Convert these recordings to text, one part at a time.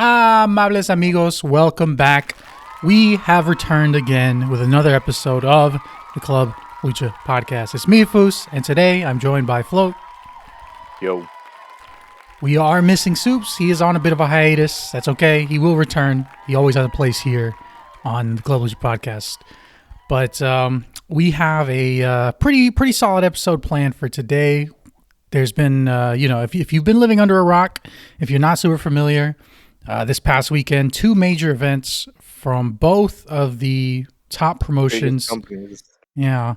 Amables amigos, welcome back. We have returned again with another episode of the Club Lucha podcast. It's me, Foos, and today I'm joined by Float. Yo. We are missing Soups. He is on a bit of a hiatus. That's okay. He will return. He always has a place here on the Club Lucha podcast. But we have a pretty solid episode planned for today. There's been, if you've been living under a rock, if you're not super familiar, this past weekend, two major events from both of the top promotions. Yeah.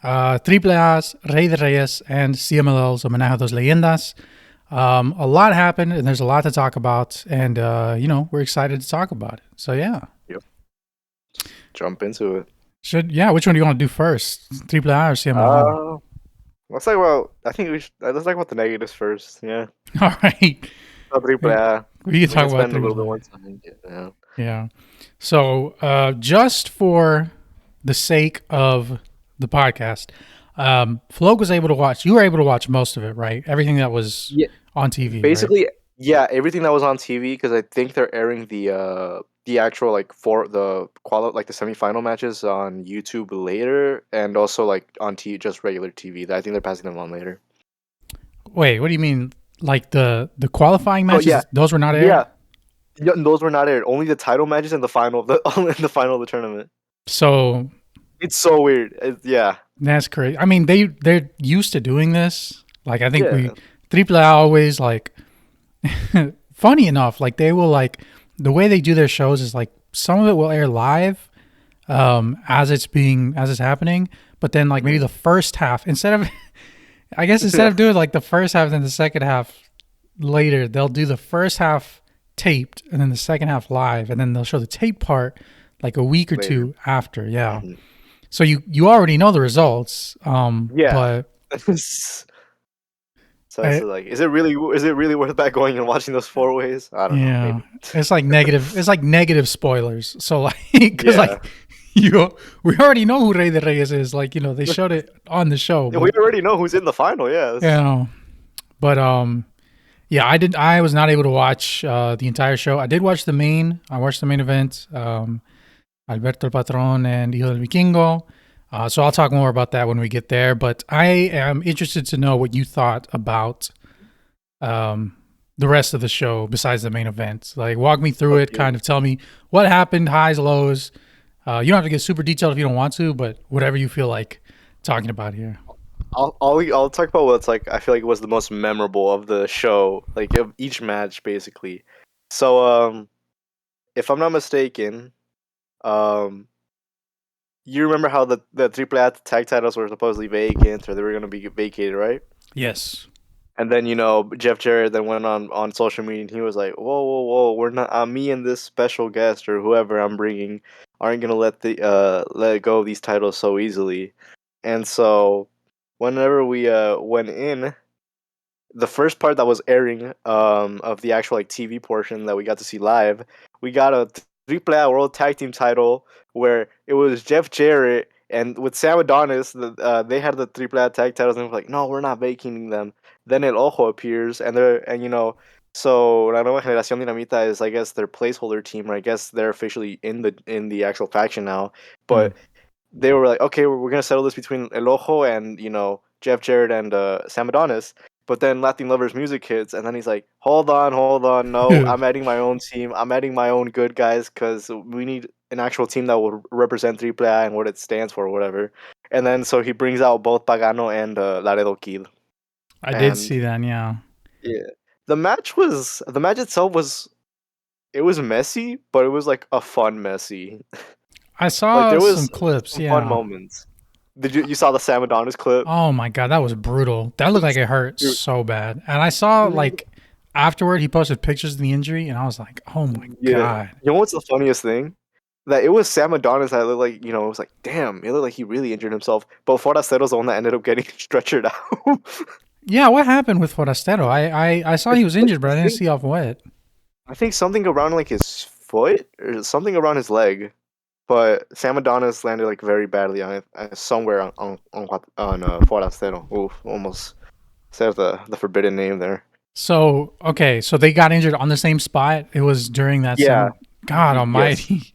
Triple A's, Rey de Reyes, and CMLL's Homenaje a Dos Leyendas. A lot happened, and there's a lot to talk about, and, we're excited to talk about it. So, yeah. Yep. Jump into it. Which one do you want to do first? Triple A or CMLL? Let's talk about, let's talk about the negatives first, yeah. All right. Triple A. We can talk about a little bit more time. Yeah. So, just for the sake of the podcast, Flo was able to watch. You were able to watch most of it, right? Everything that was on TV. Basically, right? Yeah, everything that was on TV, because I think they're airing the actual the semifinal matches on YouTube later, and also on just regular TV. I think they're passing them on later. Wait, what do you mean? Like the qualifying matches? Those were not aired? Yeah, those were not aired. Only the title matches and the final of the tournament. So it's so weird. That's crazy. I mean, they're used to doing this. Like, I think Triple A always funny enough, they will the way they do their shows is some of it will air live as it's happening, but then maybe the first half instead of doing the first half and then the second half later, they'll do the first half taped and then the second half live, and then they'll show the tape part a week or two after. Yeah. Mm-hmm. So you already know the results. But so is it really worth that going and watching those four ways? I don't know. Maybe. It's negative spoilers. So because we already know who Rey de Reyes is. They showed it on the show. We already know who's in the final. Yeah. Yeah. But I was not able to watch the entire show. I did watch the main. I watched the main event. Alberto el Patron and Hijo del Vikingo. So I'll talk more about that when we get there. But I am interested to know what you thought about the rest of the show besides the main event. Walk me through it. Kind of tell me what happened, highs, lows. You don't have to get super detailed if you don't want to, but whatever you feel like talking about here. I'll talk about what's I feel like was the most memorable of the show, of each match basically. So if I'm not mistaken, you remember how the Triple A tag titles were supposedly vacant, or they were going to be vacated, right? Yes. And then Jeff Jarrett then went on social media and he was like, "Whoa, we're not. Me and this special guest or whoever I'm bringing aren't going to let go of these titles so easily." And so whenever we went in, the first part that was airing of the actual TV portion that we got to see live, we got a Triple A World Tag Team title where it was Jeff Jarrett and with Sam Adonis. They had the Triple A tag titles and they were like, "No, we're not vacating them." Then El Ojo appears so La Nueva Generación Dinamita is, I guess, their placeholder team, or I guess they're officially in the actual faction now. But they were like, "Okay, we're gonna settle this between El Ojo and Jeff Jarrett and Sam Adonis." But then Latin Lovers music hits, and then he's like, hold on, no, I'm adding my own team. I'm adding my own good guys, because we need an actual team that will represent Triple A and what it stands for, or whatever. And then so he brings out both Pagano and Laredo Kid. I did see that, yeah. Yeah. The match itself was messy, but it was a fun messy. I saw there was some clips, fun moments. Did you saw the Sam Adonis clip? Oh my god, that was brutal. That looked like it hurt so bad. And I saw afterward he posted pictures of the injury, and I was like, oh my god. You know what's the funniest thing? That it was Sam Adonis that looked it was damn, it looked like he really injured himself. But Forastero's the one that ended up getting stretchered out. Yeah, what happened with Forastero? I saw he was injured, but I didn't see off what. I think something around his foot or something around his leg. But Sam Adonis landed very badly on it, somewhere on Forastero. Oof, almost said the forbidden name there. So okay, so they got injured on the same spot. It was during that Yeah. same. God Yes. Almighty!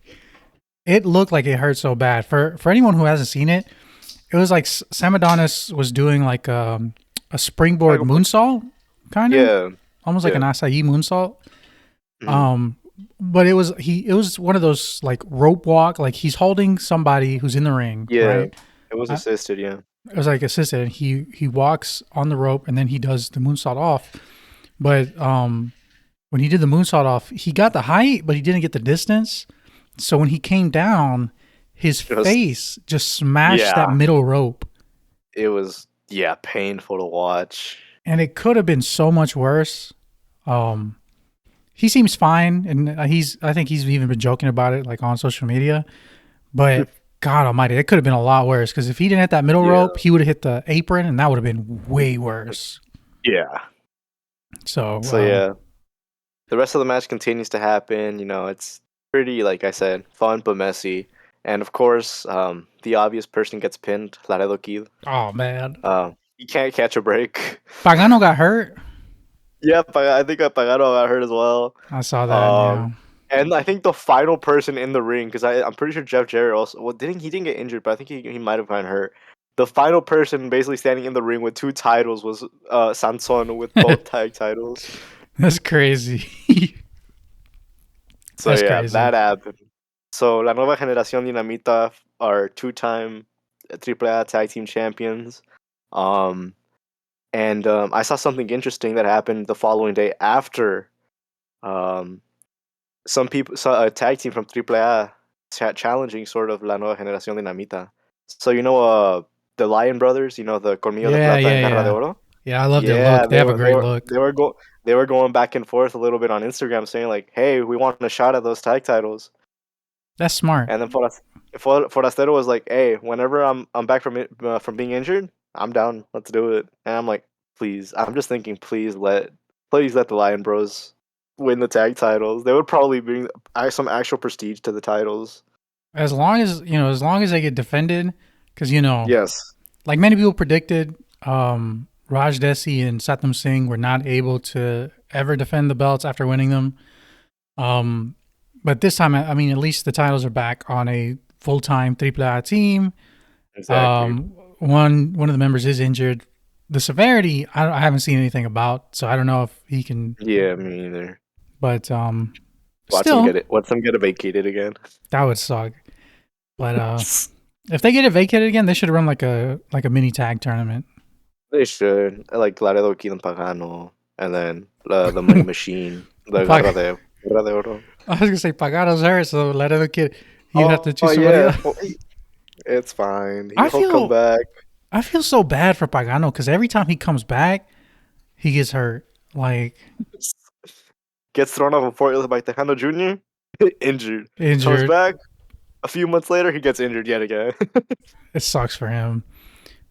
It looked like it hurt so bad. For anyone who hasn't seen it, it was like Sam Adonis was doing like a springboard moonsault, kind of Yeah. almost like an Yeah. acai moonsault. Mhm. Um, but it was one of those like rope walk, like he's holding somebody who's in the ring, Yeah. right? It was I, assisted. Yeah. it was like assisted. And he walks on the rope and then he does the moonsault off. But when he did the moonsault off, he got the height, but he didn't get the distance. So when he came down, his Just face just smashed that yeah. middle rope, It was painful to watch. and it could have been so much worse. Um, he seems fine, and I think he's even been joking about it like on social media. But God Almighty, it could have been a lot worse because if he didn't hit that middle Yeah. rope, he would have hit the apron, and that would have been way worse. Yeah. So So yeah, the rest of the match continues to happen. You know, it's pretty, like I said, fun but messy. And of course, the obvious person gets pinned, Laredo Kid. oh man, He can't catch a break. Pagano got hurt. Yeah, I think Pagano got hurt as well. I saw that. Um, Yeah, and I think the final person in the ring, because I'm pretty sure Jeff Jarrett also, well, didn't get injured, but I think he might have gotten hurt. The final person basically standing in the ring with 2 titles was Sanson with both tag titles. that's crazy. So That's yeah, crazy. that happened. So La Nueva Generación Dinamita are 2-time AAA tag team champions. Um, and I saw something interesting that happened the following day after um, some people saw a tag team from AAA challenging sort of La Nueva Generación Dinamita. So the Lion Brothers, the Colmillo de Yeah, Plata and yeah, Garra de yeah. Oro. Yeah, I love their Yeah, look. They have a great look. they were going back and forth a little bit on Instagram, saying like, "Hey, we want a shot at those tag titles." That's smart. And then Forastero was like, "Hey, whenever I'm back from being injured, I'm down. Let's do it." And I'm like, "Please." I'm just thinking, please let the Lion Bros win the tag titles. They would probably bring some actual prestige to the titles. As long as they get defended, because Yes. like many people predicted, Raj Desi and Satyam Singh were not able to ever defend the belts after winning them. Um, but this time, I mean, at least the titles are back on a full time AAA team. Exactly. One of the members is injured. The severity, I haven't seen anything about, so I don't know if he can. Yeah, me either. But Watch still, them get it vacated again. that would suck. But if they get it vacated again, they should run like a mini tag tournament. They should, like Laredo Kid and Pagano, and then the Money Machine, the Pag- Garra de Oro. I was gonna say Pagano's hurt, so let other kid. He'd have to Oh choose somebody yeah, else. it's fine. I He'll come feel back. I feel so bad for Pagano because every time he comes back, he gets hurt. Like Gets thrown off a forklift by Tejano Jr. Injured. Comes injured. back a few months later, he gets injured yet again. It sucks for him.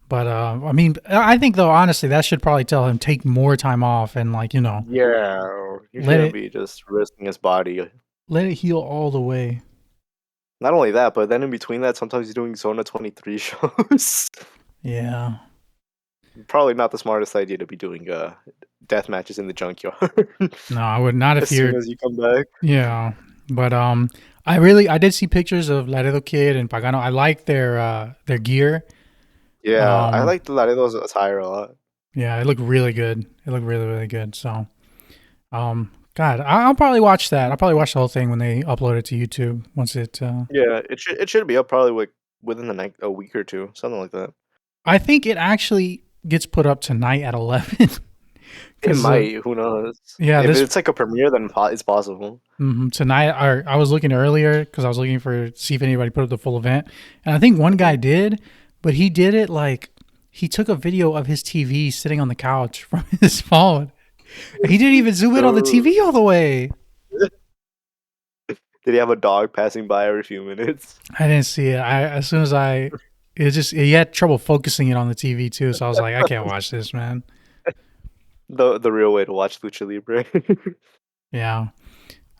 But I mean, I think though honestly, that should probably tell him take more time off and Yeah, he let shouldn't it be just risking his body. let it heal all the way. Not only that, but then in between that, sometimes he's doing Zona 23 shows. Yeah. Probably not the smartest idea to be doing death matches in the junkyard No, I would not if as soon you're. as you come back. Yeah. But I did see pictures of Laredo Kid and Pagano. I like their gear. Yeah, I Um, like the Laredo's attire a lot. yeah, it looked really good. It looked really really good. So, God, I'll probably watch that. I'll probably watch the whole thing when they upload it to YouTube once it. Yeah, it should be up probably within the next a week or two, something like that. I think it actually gets put up tonight at 11. It Because might, who knows? yeah, If this it's like a premiere, then it's possible. tonight. I was looking earlier because I was looking for see if anybody put up the full event, and I think one guy did, but he did it like he took a video of his TV sitting on the couch from his phone. He didn't even zoom in on the TV all the way. Did he have a dog passing by every few minutes? I didn't see it. As soon as he had trouble focusing it on the TV too. So I was like, I can't watch this, man. The real way to watch Lucha Libre. Yeah.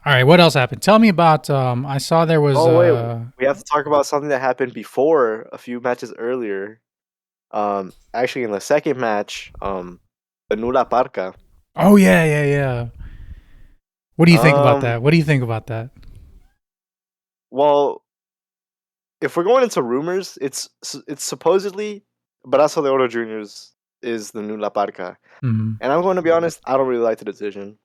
All right. What else happened? Tell me about. I saw there was. Oh wait, we have to talk about something that happened before a few matches earlier. Actually, in the second match, the Nula Parka. Oh yeah. What do you think about Um, that? What do you think about that? well, if we're going into rumors, it's supposedly Brazo de Oro Juniors is the new La Parca, Hmm. and I'm going to be honest, I don't really like the decision.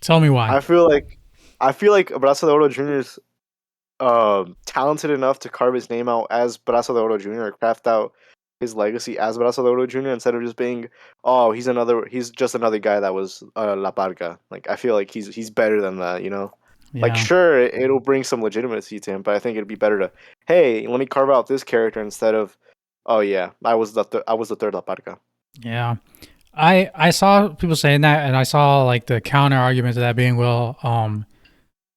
Tell me why. I feel like I feel like Brazo de Oro Juniors talented enough to carve his name out as Brazo de Oro Jr. or craft out his legacy as Brazo de Oro Jr. instead of just being, oh, he's just another guy that was La Parca. Like I feel like he's better than that, you know. Like Yeah, sure, it'll bring some legitimacy to him, but I think it'd be better to, hey, let me carve out this character instead of, oh yeah, I was the third La Parca. yeah. I saw people saying that, and I saw like the counter argument to that being, well,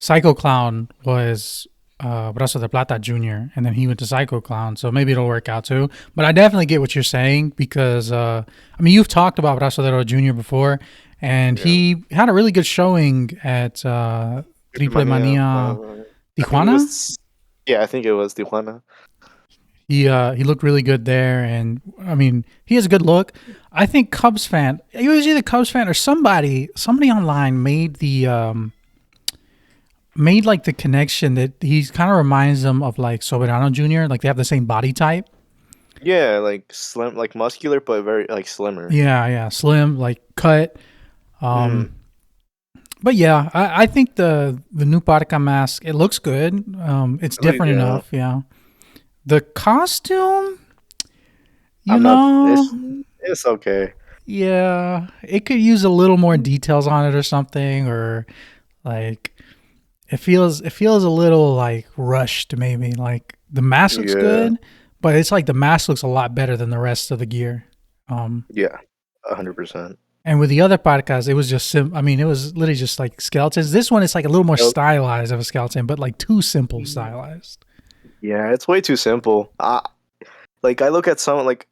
Psycho Clown was Brazo de Plata Junior, and then he went to Psycho Clown, so maybe it'll work out too. But I definitely get what you're saying because I mean you've talked about Brazo de Oro Junior before, and Yeah, he had a really good showing at Triple Triple Mania. Mania I think it Tijuana. was, yeah, I think it was Tijuana. He looked really good there, and I mean he has a good look. I think Cubs fan. It was either Cubs fan or somebody online made like the connection that he kind of reminds them of like Soberano Jr. Like they have the same body type. Yeah, like slim, like muscular, but very like slimmer. Yeah, slim, like cut. Mm, Um, but yeah, I think the new Parca mask it looks good. It's different yeah, enough. Yeah, the costume, you I'm not. know, It's okay. yeah, it could use a little more details on it or something, or like it feels a little like rushed maybe. Like the mask looks Yeah, good, but it's like the mask looks a lot better than the rest of the gear. Um, yeah, 100%. and with the other podcasts, it was just I mean, it was literally just like skeletons. This one is like a little more Yep. stylized of a skeleton, but like too simple stylized. Yeah, it's way too simple. Like I look at some like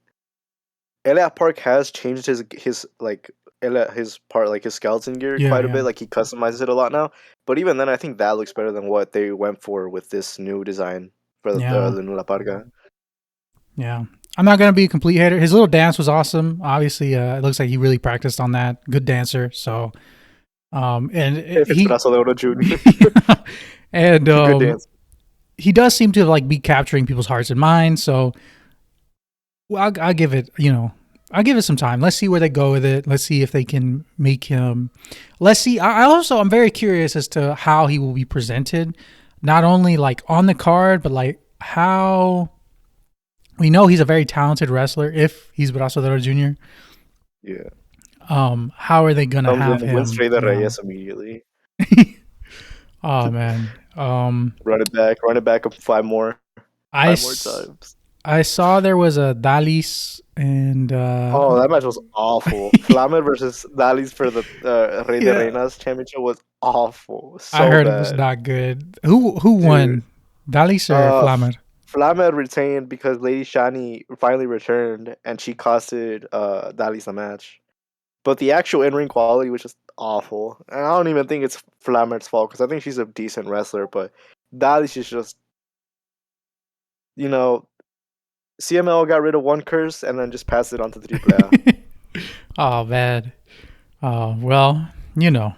Elliot Park has changed his like his part like his skeleton gear Yeah, quite a yeah, bit. Like he customizes it a lot now. But even then, I think that looks better than what they went for with this new design for yeah, the new La Parga. yeah. I'm not gonna be a complete hater. His little dance was awesome. Obviously, it looks like he really practiced on that. Good dancer. So, and If it's Brazo de Oro Junior, and good dance. he does seem to like be capturing people's hearts and minds. So well, I'll give it, I'll give it some time. Let's see where they go with it. Let's see if they can make him. Let's see. I'm very curious as to how he will be presented, not only like on the card, but like how we know he's a very talented wrestler. If he's Brazo de Oro Jr., Yeah, how are they gonna comes in, have wins him? straight the Reyes immediately. Oh man, Run it back up I five more s- times. I saw there was a Dalis and Oh, that match was awful. Flamer versus Dalis for the Rey de yeah, Reinas championship was awful, I so heard it was bad, not good. Who dude. won? Dalis or Flamer? Flamer retained because Lady Shani finally returned, and she costed Dalis the match. But the actual in-ring quality was just awful, and I don't even think it's Flamer's fault because I think she's a decent wrestler, but Dalis is just, you know, CML got rid of one curse and then just passed it on to Triple A. Oh man. Well, you know,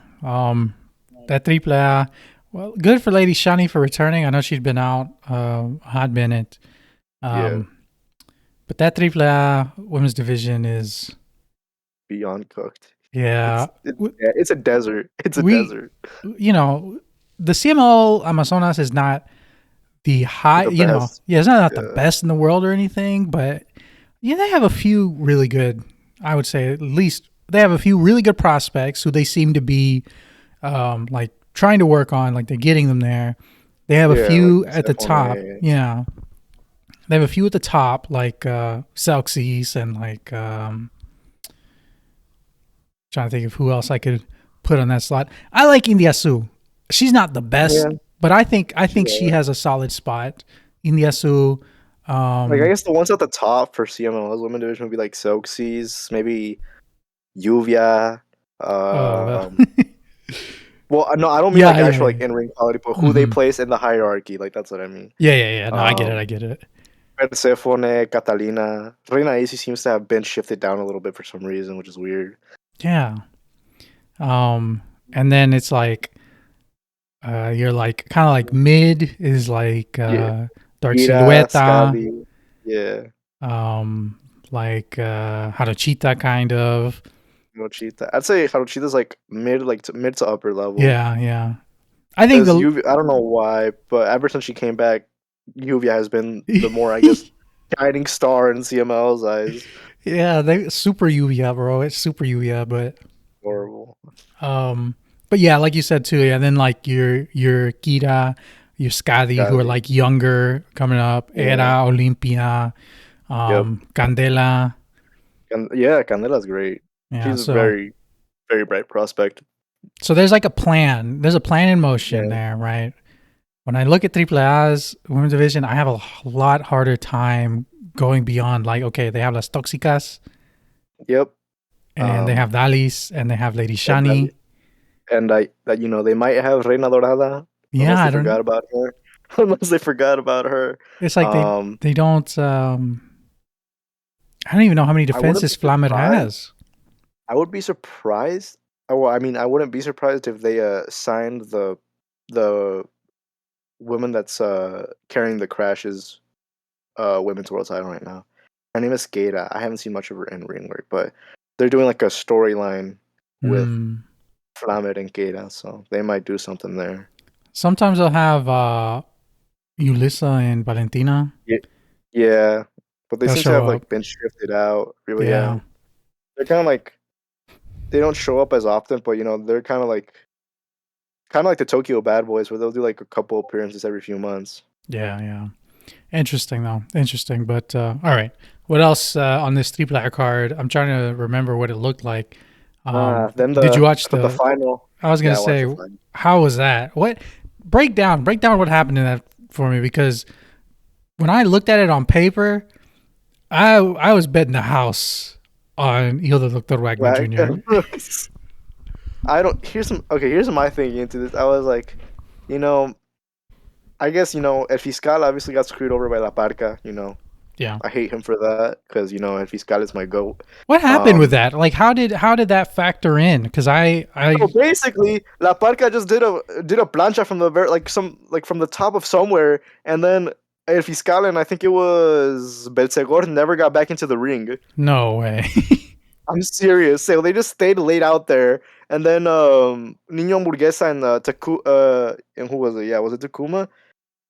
that triple A. Well, good for Lady Shani for returning. I know she'd been out a hot minute. Yeah, Um, but that triple A women's division is, beyond cooked. yeah. It's a desert. It's a We, desert. you know, the CML Amazonas is not the high. The best. Yeah, it's not the Yeah. best in the world or anything, but yeah, they have a few really good. I would say at least they have a few really good prospects who they seem to be like trying to work on, like they're getting them there. They have a Yeah, like few at the top. Stephone. Yeah. They have a few at the top, like Celxis and like trying to think of who else I could put on that slot. I like India Sue. She's not the best, Yeah. but I think she Yeah. has a solid spot. India Sue. Like I Um, guess the ones at the top for CML's women division would be like Soxies, maybe Yuvia. uh, Um, well, no, I don't mean like yeah, yeah, actual like yeah. in ring quality, but who they Hmm. place in the hierarchy. Like that's what I mean. Yeah. No, I get it. Um, I get it. Persephone, Catalina, Reina Isi seems to have been shifted down a little bit for some reason, which is weird. Yeah. And then it's like you're like kind of like mid is like Yeah, Dark Ira, Silueta, Scotty. Yeah, like Haruchita kind of. Mochita. I'd say Haruchita's like mid to upper level. Yeah, yeah. I think Because the Yuvia, I don't know why, but ever since she came back, Yuvia has been the more, I guess, shining star in CML's eyes. yeah, they super Yuya, bro. It's super Yuya, Horrible. um but yeah, like you said too, yeah, then like your Kira, your Skadi who are Scotty. like younger coming up, Yeah. Era, Olympia, Yep. Candela. And yeah, Candela's great. Yeah, She's a so very, very bright prospect. there's like a plan. There's a plan in motion Yeah. there, right? When I look at Triple A's women's division, I have a lot harder time going beyond like, okay, they have Las Toxicas Yep. and they have Dalis and they have Lady And Shani. that they might have Reina Dorada Yeah, unless they I don't. forgot about her. Unless they forgot about her. It's like Um, they don't. I don't even know how many I wouldn't defenses be Flamet surprised. has. I would be surprised. Well, I mean, I wouldn't be surprised if they signed the woman that's carrying the Crash's women's world title right now. Her name is Skada. I haven't seen much of her in ring work, but they're doing like a storyline with Hmm. Flamet and Skada, so they might do something there. Sometimes they'll have Yulissa and Valentina. Yeah, yeah, but they They'll seem to show have up. like been shifted out. Really, yeah, Yeah, they're kind of like they don't show up as often, but they're kind of like the Tokyo Bad Boys, where they'll do like a couple appearances every few months. yeah, yeah. Interesting though. Interesting. But all right. What else on this three-player card? I'm trying to remember what it looked like. Then Did you watch the the? final. I was gonna Yeah, I watched say, the final. how was that? What break down what happened in that for me because when I looked at it on paper, I was betting the house on Hijo de Dr. Wagner Right? Jr. I don't. Here's my thinking into this. I was like, you know, I guess El Fiscal obviously got screwed over by La Parca. Yeah. I hate him for that because El Fiscal is my goat. What happened with Um, that? Like, how did that factor in? Because so basically, La Parca just did a plancha from the from the top of somewhere, and then El Fiscal and I think it was Belzegor never got back into the ring. no way. I'm serious. So they just stayed laid out there, and then Nino Hamburguesa and and who was it? Yeah, was it Takuma?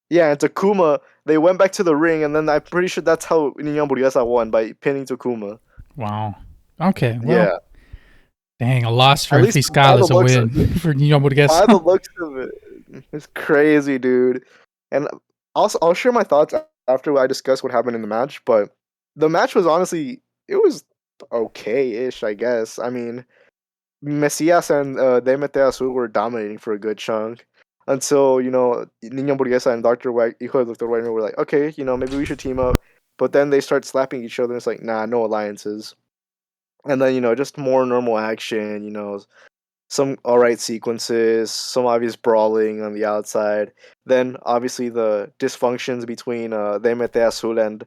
Yeah, and Takuma. They went back to the ring, and then I'm pretty sure that's how Nino Hamburguesa won by pinning Takuma. Wow. Okay. Well, Yeah, dang, a loss for at El least by Fiscal the is a looks of win it. for Nino By the Burguesa. looks of it, it's crazy, dude. And I'll share my thoughts after I discuss what happened in the match. But the match was honestly it was okay-ish, I guess. I mean, Messias and Demete Azul were dominating for a good chunk until Niño Burguesa and Hijo de Dr. Wagner were like, okay, maybe we should team up. But then they start slapping each other. And it's like, nah, no alliances. And then just more normal action. Some alright sequences, some obvious brawling on the outside. Then obviously the dysfunctions between Demete Azul and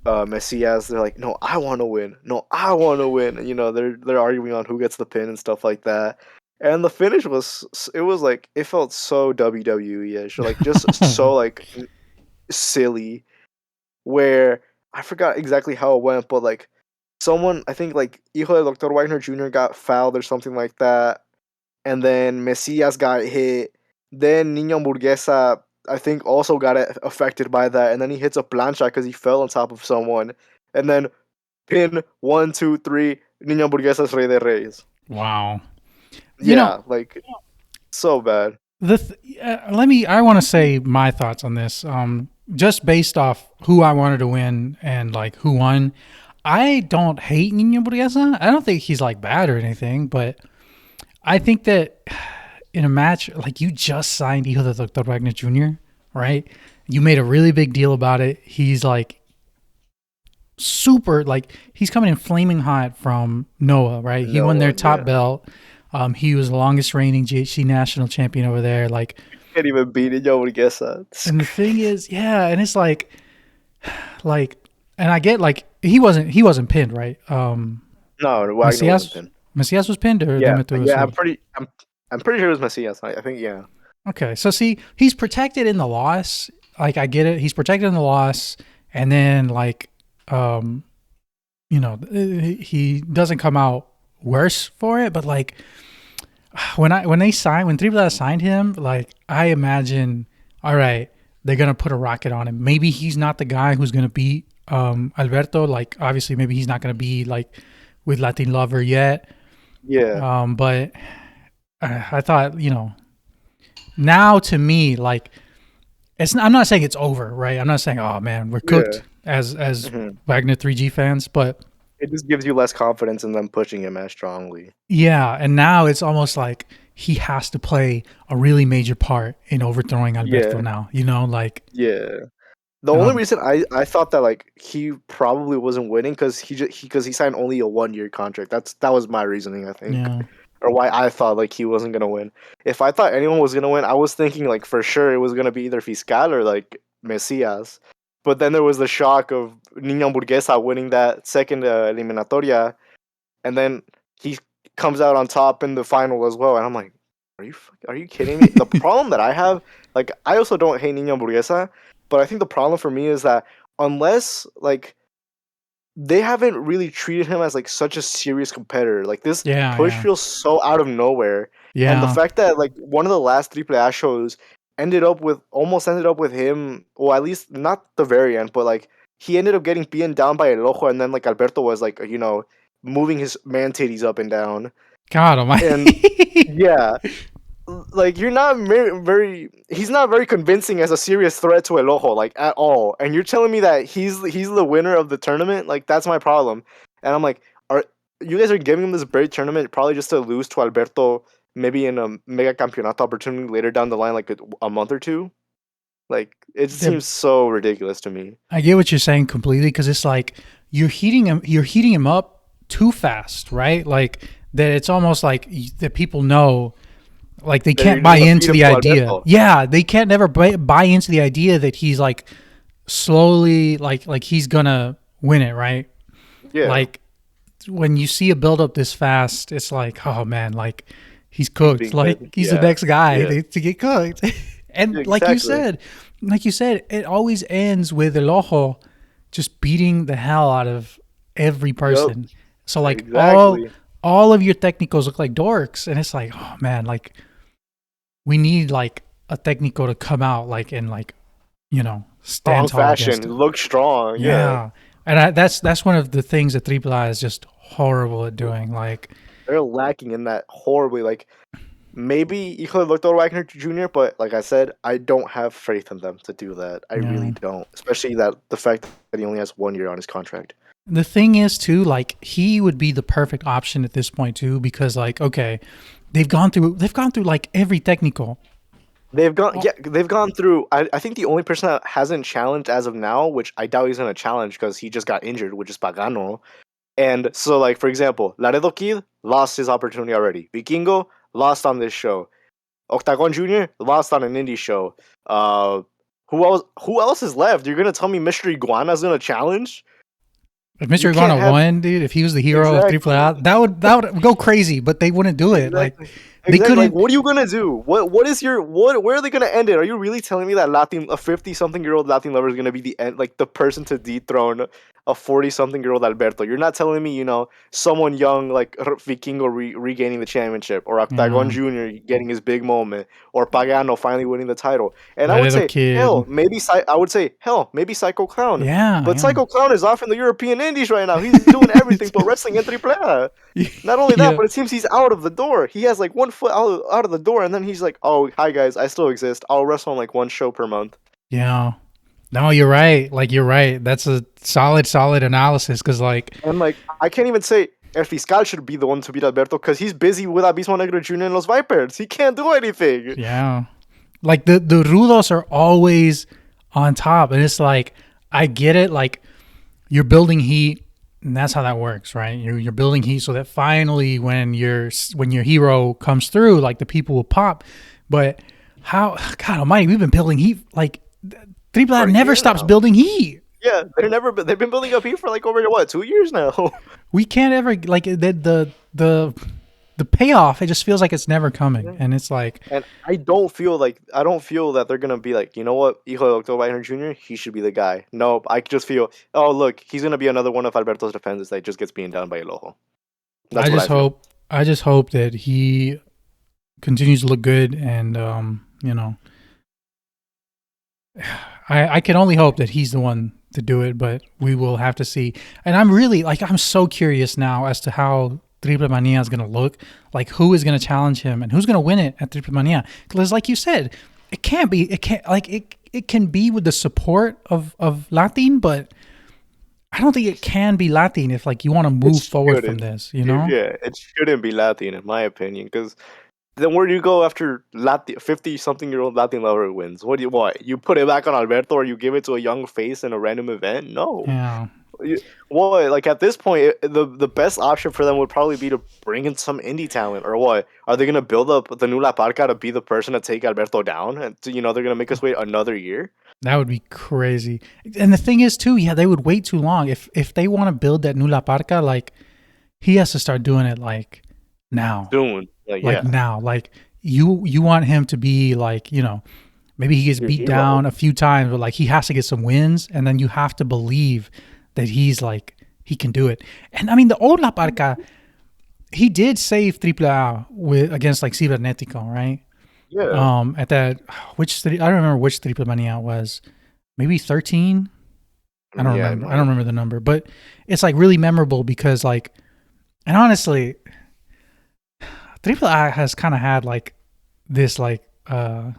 Messias. They're like, no, I want to win. No, I want to win. And, they're arguing on who gets the pin and stuff like that. And the finish it was like it felt so WWE-ish, like just so like silly. Where I forgot exactly how it went, but like someone I think like Hijo de Dr. Wagner Jr. got fouled or something like that, and then Messias got hit. Then Niño Hamburguesa, I think, also got affected by that, and then he hits a plancha because he fell on top of someone, and then pin 1, 2, 3. Niño Hamburguesa's Rey de Reyes. Wow. You know, Yeah, like so bad. I want to say my thoughts on this. Just based off who I wanted to win and like who won. I don't hate Nino Burguesa. I don't think he's like bad or anything, but I think that in a match, like you just signed Hijo de Dr. Wagner Jr., right? You made a really big deal about it. He's like super, like he's coming in flaming hot from Noah, right? He won their No, top yeah, belt. He was the longest reigning GHC national champion over there. Like, can't even beat Niño Hamburguesa. It's and the thing crazy. is, yeah, and it's like, and I get like he wasn't pinned, right? No, Wagner wasn't Macias pinned. Macias was pinned, or Yeah, Dime Tu yeah. Solo? I'm pretty sure it was Macias. I think yeah. Okay, so see, he's protected in the loss. Like I get it, he's protected in the loss, and then like, he doesn't come out worse for it. But like when Triple A signed him, like I imagine, all right, they're gonna put a rocket on him. Maybe he's not the guy who's gonna beat Alberto. Like obviously, maybe he's not gonna be like with Latin Lover yet. Yeah. But I thought, now to me, like I'm not saying it's over, right? I'm not saying, oh man, we're cooked as Wagner 3G fans, but it just gives you less confidence in them pushing him as strongly. yeah, and now it's almost like he has to play a really major part in overthrowing Alberto now. Yeah. The only reason I thought that like he probably wasn't winning because he signed only a 1-year contract. That was my reasoning, I think, yeah, or why I thought like he wasn't gonna win. If I thought anyone was gonna win, I was thinking like for sure it was gonna be either Fiscal or like Mesias. But then there was the shock of Niño Hamburguesa winning that second eliminatoria, and then he comes out on top in the final as well. And I'm like, are you kidding me? The problem that I have, like, I also don't hate Niño Hamburguesa, but I think the problem for me is that unless like they haven't really treated him as like such a serious competitor, like this push feels so out of nowhere. yeah. And the fact that like one of the last AAA shows almost ended up with him, well, at least not the very end, but like he ended up getting beaten down by El Ojo, and then like Alberto was like, moving his man titties up and down. God almighty. And yeah, like you're not he's not very convincing as a serious threat to El Ojo, like at all. And you're telling me that he's the winner of the tournament? Like that's my problem. And I'm like, you guys are giving him this great tournament probably just to lose to Alberto maybe in a mega campeonato opportunity later down the line, like a month or two? Like it seems so ridiculous to me. I get what you're saying completely, because it's like you're heating him up too fast, right? Like that it's almost like that people know, like they can't buy into the idea. Alberto. Yeah, they can't never buy into the idea that he's like slowly like he's gonna win it, right? Yeah. Like when you see a build up this fast, it's like, oh man, like he's cooked. He's the next guy to get cooked. And exactly. like you said, it always ends with El Ojo just beating the hell out of every person. Yep. So like all of your technicals look like dorks, and it's like, oh man, like we need like a technico to come out like and like stand tall fashion, look strong. Yeah. And that's one of the things that AAA is just horrible at doing. Like they're lacking in that horribly. Like maybe Hijo de Dr. Wagner Jr., but like I said, I don't have faith in them to do that. I really don't. Especially the fact that he only has 1 year on his contract. The thing is too, like he would be the perfect option at this point too, because like, okay, they've gone through like every technical. They've gone through. I think the only person that hasn't challenged as of now, which I doubt he's gonna challenge because he just got injured, which is Pagano. And so, like for example, Laredo Kid lost his opportunity already. Vikingo lost on this show. Octagon Jr. lost on an indie show. Who else is left? You're gonna tell me Mr. Iguana's gonna challenge? If Mr. Iguana won, dude, if he was the hero of AAA, that would go crazy, but they wouldn't do it. Exactly. They couldn't. Like, what are you gonna do? Where are they gonna end it? Are you really telling me that a 50-something-year-old Latin lover is gonna be the end, like the person to dethrone a 40-something-year-old Alberto? You're not telling me, someone young like Vikingo regaining the championship, or Octagon Jr. getting his big moment, or Pagano finally winning the title. And I would say, maybe Psycho Clown. Yeah, but Psycho Clown is off in the European Indies right now. He's doing everything but wrestling in AAA. Not only that, but it seems he's out of the door. He has like 1 foot out of the door, and then he's like, "Oh, hi guys, I still exist. I'll wrestle on like 1 show per month." Yeah. No, you're right. Like you're right. That's a solid analysis, because like, and like I can't even say El Fiscal should be the one to beat Alberto because he's busy with Abismo Negro Jr. and Los Vipers. He can't do anything. Yeah. Like the Rudos are always on top, and it's like, I get it. Like you're building heat, and that's how that works, right? You're building heat so that finally when your hero comes through, like the people will pop. But God almighty, we've been building heat. Like AAA never stops building heat. Yeah, they've been building up heat for like over what 2 years now. We can't ever like the payoff. It just feels like it's never coming, and it's like And I don't feel that they're gonna be like, you know what, Hijo de October Wagner Jr. He should be the guy. Nope, I just feel, oh look, he's gonna be another one of Alberto's defenders that just gets beaten down by El Ojo. That's what I feel. I just hope that he continues to look good, and you know, I can only hope that he's the one to do it, but we will have to see. And I'm really like I'm so curious now as to how Triple Mania is going to look, like who is going to challenge him and who's going to win it at Triple Mania. Because like you said, it can be with the support of Latin, but I don't think it can be Latin if like you want to move forward from this, you know? Yeah, it shouldn't be Latin in my opinion, because then where do you go after 50-something-year-old Latin lover wins? What? You put it back on Alberto, or you give it to a young face in a random event? No. Yeah. What? Like at this point, the best option for them would probably be to bring in some indie talent, or what? Are they gonna build up the new La Parca to be the person to take Alberto down, and they're gonna make us wait another year? That would be crazy. And the thing is, too, yeah, they would wait too long. If they want to build that new La Parca, like he has to start doing it like now. Soon, now. Like you want him to be like, maybe he gets beat down a few times, but like he has to get some wins, and then you have to believe that he's like he can do it. And I mean, the old La Parca, he did save AAA against like Cibernetico, right? Yeah. At that, I don't remember which Triple Mania it was. Maybe 13. I don't remember. I don't remember the number, but it's like really memorable because like, and honestly, AAA has kind of had like this like the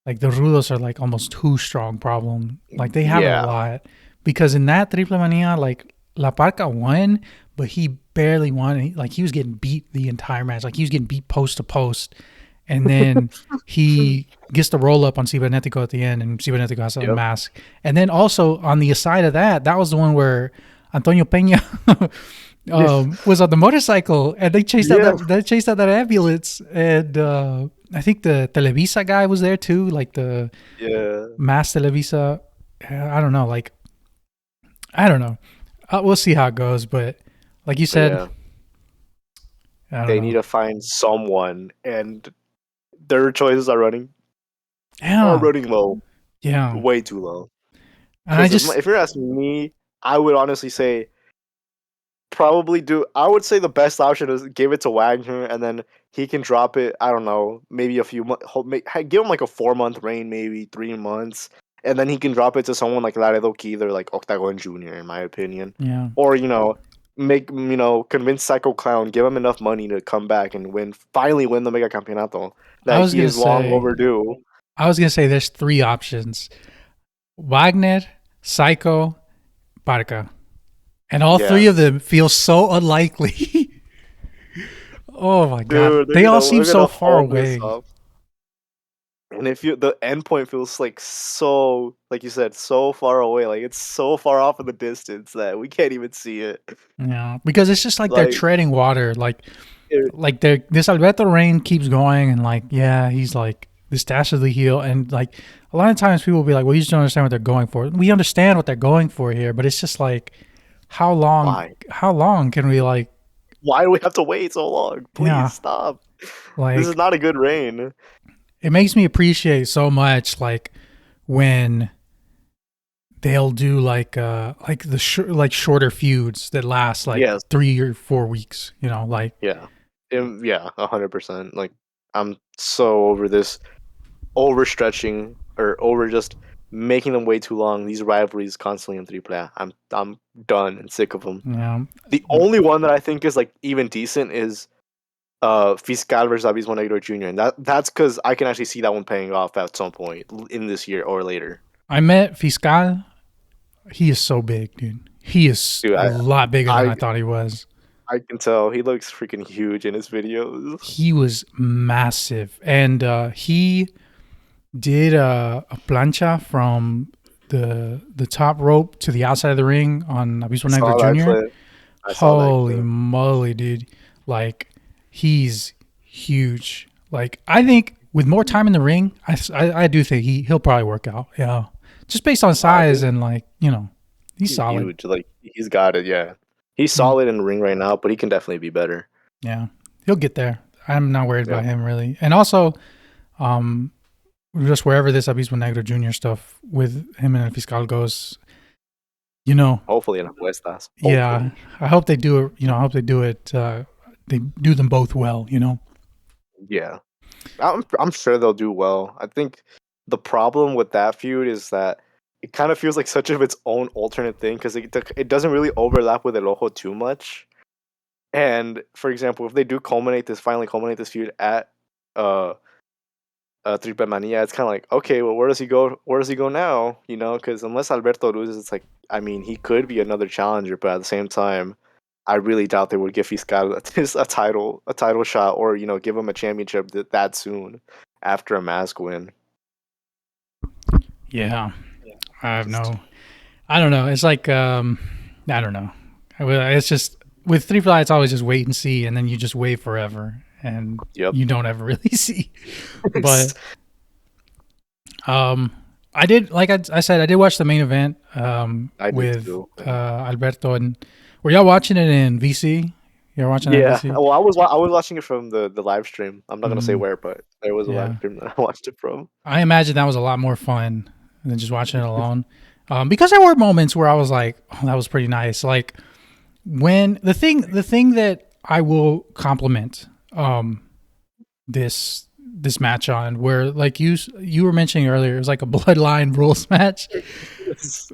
Rudos are like almost too strong problem. Like they have a lot because in that Triple Mania, like La Parca won, but he barely won. He was getting beat the entire match. Like he was getting beat post to post. And then he gets the roll up on Cibernetico at the end, and Cibernetico has a mask. And then also on the aside of that was the one where Antonio Peña was on the motorcycle, and they chased out that ambulance. And I think the Televisa guy was there too, like the mass Televisa. I don't know, we'll see how it goes, but like you said, they need to find someone, and their choices are running low. Yeah. Way too low. And if you're asking me, I would honestly say I would say the best option is give it to Wagner, and then he can drop it, I don't know, maybe a few months, give him like a 4-month reign, maybe 3 months, and then he can drop it to someone like Laredo Kid or like Octagon Jr., in my opinion. Yeah. Or, convince Psycho Clown, give him enough money to come back and finally win the Mega Campeonato. That he is long overdue. I was going to say there's 3 options. Wagner, Psycho, Parca. And all 3 of them feel so unlikely. Oh my God. They all seem so far away. And the end point feels like so, like you said, so far away. Like it's so far off in the distance that we can't even see it. Yeah, because it's just like they're treading water. This Alberto reign keeps going, and he's like this dastardly heel, and like a lot of times people will be like, well, you just don't understand what they're going for. We understand what they're going for here, but it's just like, how long? Why? How long can we like? Why do we have to wait so long? Please stop. This is not a good reign. It makes me appreciate so much like when they'll do shorter feuds that last 3 or 4 weeks, Yeah, 100%. Like I'm so over this overstretching or over just making them way too long. These rivalries constantly in AAA. I'm done and sick of them. Yeah. The only one that I think is like even decent is Fiscal versus Abismo Negro Jr. And that's because I can actually see that one paying off at some point in this year or later. I met Fiscal. He is so big, dude. He is a lot bigger than I thought he was. I can tell. He looks freaking huge in his videos. He was massive. And he did a plancha from the top rope to the outside of the ring on Abismo Negro Jr. Holy moly, dude. Like, he's huge. Like, I think with more time in the ring, I do think he'll probably work out. Yeah. just based on size and like he's solid. Huge. Like he's got it. Yeah, he's solid in the ring right now, but he can definitely be better. Yeah, he'll get there. I'm not worried about him really. And also, just wherever this Abismo Negro Jr. stuff with him and El Fiscal goes, hopefully in Apuestas. Yeah, I hope they do it. I hope they do it. They do them both well. Yeah, I'm sure they'll do well. I think the problem with that feud is that it kind of feels like such of its own alternate thing because it doesn't really overlap with El Ojo too much. And for example, if they do finally culminate this feud at Triple Mania, it's kind of like, okay, well, where does he go? Where does he go now? Because unless Alberto loses, it's like, I mean, he could be another challenger, but at the same time, I really doubt they would give Fiscal a title shot, or give him a championship that soon after a mask win. Yeah, I don't know. It's like I don't know. It's just with Triple I, it's always just wait and see, and then you just wait forever, and you don't ever really see. But I did, like I said, I did watch the main event with Alberto. And were y'all watching it in VC? You're watching it in VC? Well, I was watching it from the live stream. I'm not gonna say where, but there was a live stream that I watched it from. I imagine that was a lot more fun than just watching it alone, because there were moments where I was like, "Oh, that was pretty nice." Like when the thing that I will compliment this match on, where like you were mentioning earlier, it was like a bloodline rules match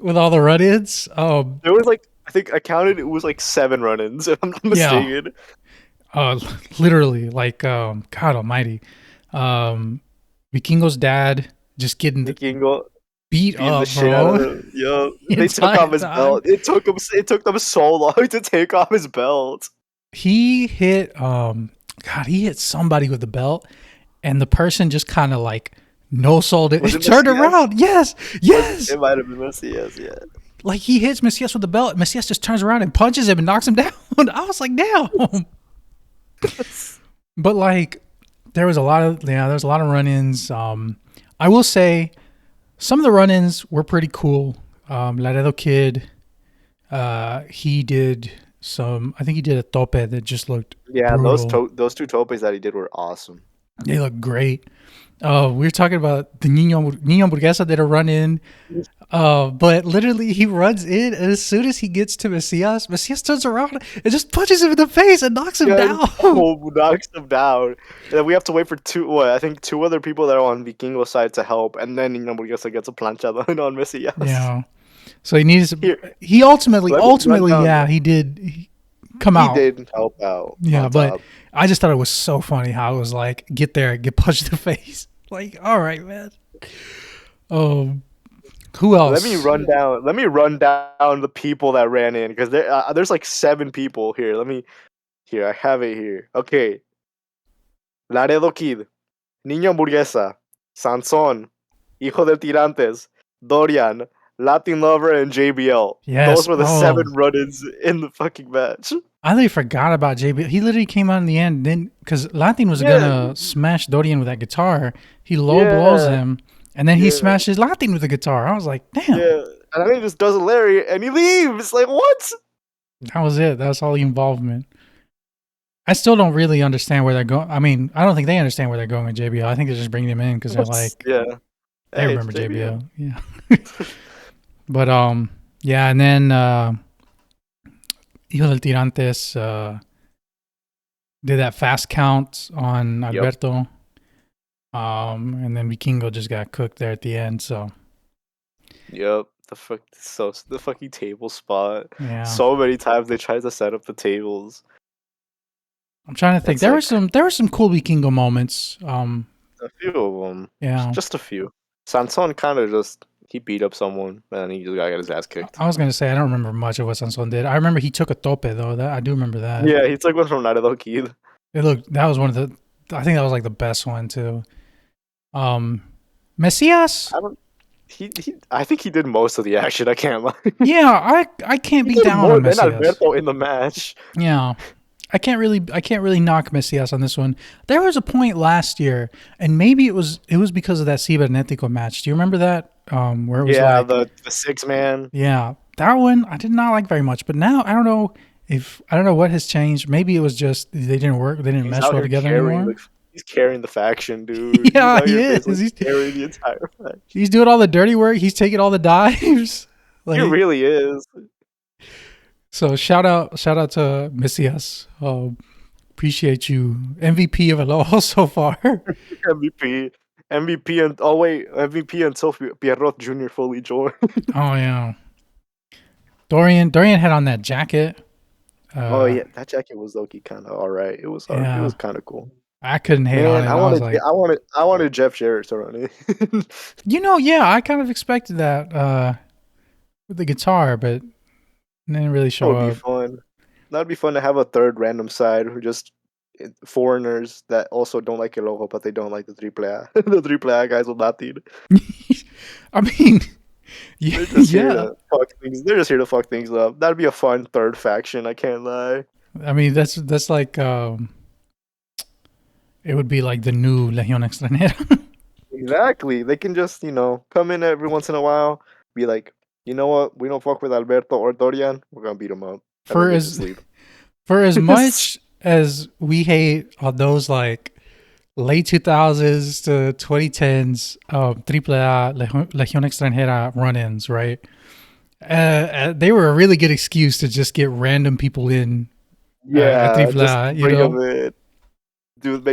with all the run-ins. There was like, I think I counted, it was like 7 run-ins, if I'm not mistaken. Literally, like God Almighty, Vikingo's dad just getting beat up, bro. Yo, they took off his belt. It took them so long to take off his belt. He hit he hit somebody with the belt, and the person just kind of like no-sold it. It turned around. Yes. It might have been Messias, yeah. Like he hits Messias with the belt. Messias just turns around and punches him and knocks him down. I was like, damn. But like, there was a lot of run-ins. I will say, some of the run-ins were pretty cool. Laredo Kid, he did some. I think he did a tope that just looked brutal. Those 2 topes that he did were awesome. They look great. We were talking about the Niño Hamburguesa did a run-in, but literally he runs in, and as soon as he gets to Messias turns around and just punches him in the face and knocks him down. Knocks him down. And then we have to wait for 2 other people that are on Vikingo's side to help, and then Niño Hamburguesa gets a planchada on Messias. Yeah. So he needs to. He ultimately, he did come out. He did help out. Yeah, but I just thought it was so funny how it was like, get there, get punched in the face. Like, all right, man. Who else? Let me run down the people that ran in, because there's like 7 people here. I have it here. Okay. Laredo Kid, Niño Hamburguesa, Sansón, Hijo del Tirantes, Dorian, Latin Lover, and JBL. Yes. Those were the 7 run-ins in the fucking match. I literally forgot about JBL. He literally came out in the end, then because Latin was gonna smash Dorian with that guitar. He low blows him, and then he smashes Latin with the guitar. I was like, damn. Yeah, and then he just does a Larry, and he leaves. Like, what? That was it. That was all the involvement. I still don't really understand where they're going. I mean, I don't think they understand where they're going with JBL. I think they're just bringing him in because they're like, they remember JBL. Yeah. But and then Hijo del Tirantes did that fast count on Alberto. And then Vikingo just got cooked there at the end. So. Yep. The fucking table spot. Yeah. So many times they tried to set up the tables. I'm trying to think. There were some cool Vikingo moments. A few of them. Yeah. Just a few. Sansón kind of just. He beat up someone, and he just got his ass kicked. I was going to say, I don't remember much of what Sansón did. I remember he took a tope, though. I do remember that. Yeah, he took one from Laredo Kid. That was one of the... I think that was like the best one, too. Messias? I think he did most of the action, I can't lie. Yeah, I can't be down on Messias. Alberto in the match. Yeah. I can't really knock Messias on this one. There was a point last year, and maybe it was because of that Cibernetico match. Do you remember that? Where it was Yeah, like, the 6-man. yeah, that one I did not like very much. But now I don't know what has changed. Maybe it was just they didn't work, they didn't He's mesh out well here together carrying anymore. he's carrying the faction, dude. He's Yeah, out he here is. basically carrying the entire faction. He's doing all the dirty work. He's taking all the dives. He Like, really is. so shout out to Messias. Appreciate you, MVP of it all so far. MVP. MVP and oh wait, MVP until Pierrot Jr. fully joined. Oh yeah, Dorian had on that jacket. Oh yeah, that jacket was low-key kind of all right. It was hard. It Yeah, was kind of cool. I couldn't hate on Man, it. I was like, I wanted Jeff Jarrett to run it. yeah, I kind of expected that with the guitar, but it didn't really That show would be up. fun. That'd be fun to have a third random side who just foreigners that also don't like El Logo, but they don't like the AAA. The AAA guys with Latin. I mean, yeah, They're just here yeah. to fuck things. They're just here to fuck things up. That'd be a fun third faction. I can't lie. I mean, that's like it would be like the new Legión Extranjera. Exactly. They can just come in every once in a while, be like, you know what? We don't fuck with Alberto or Dorian. We're gonna beat them up, and then for they as just leave. for as much as we hate on those like late 2000s to 2010s AAA Legión Extranjera run-ins, right? They were a really good excuse to just get random people in at Yeah, just AAA, you bring know? them in.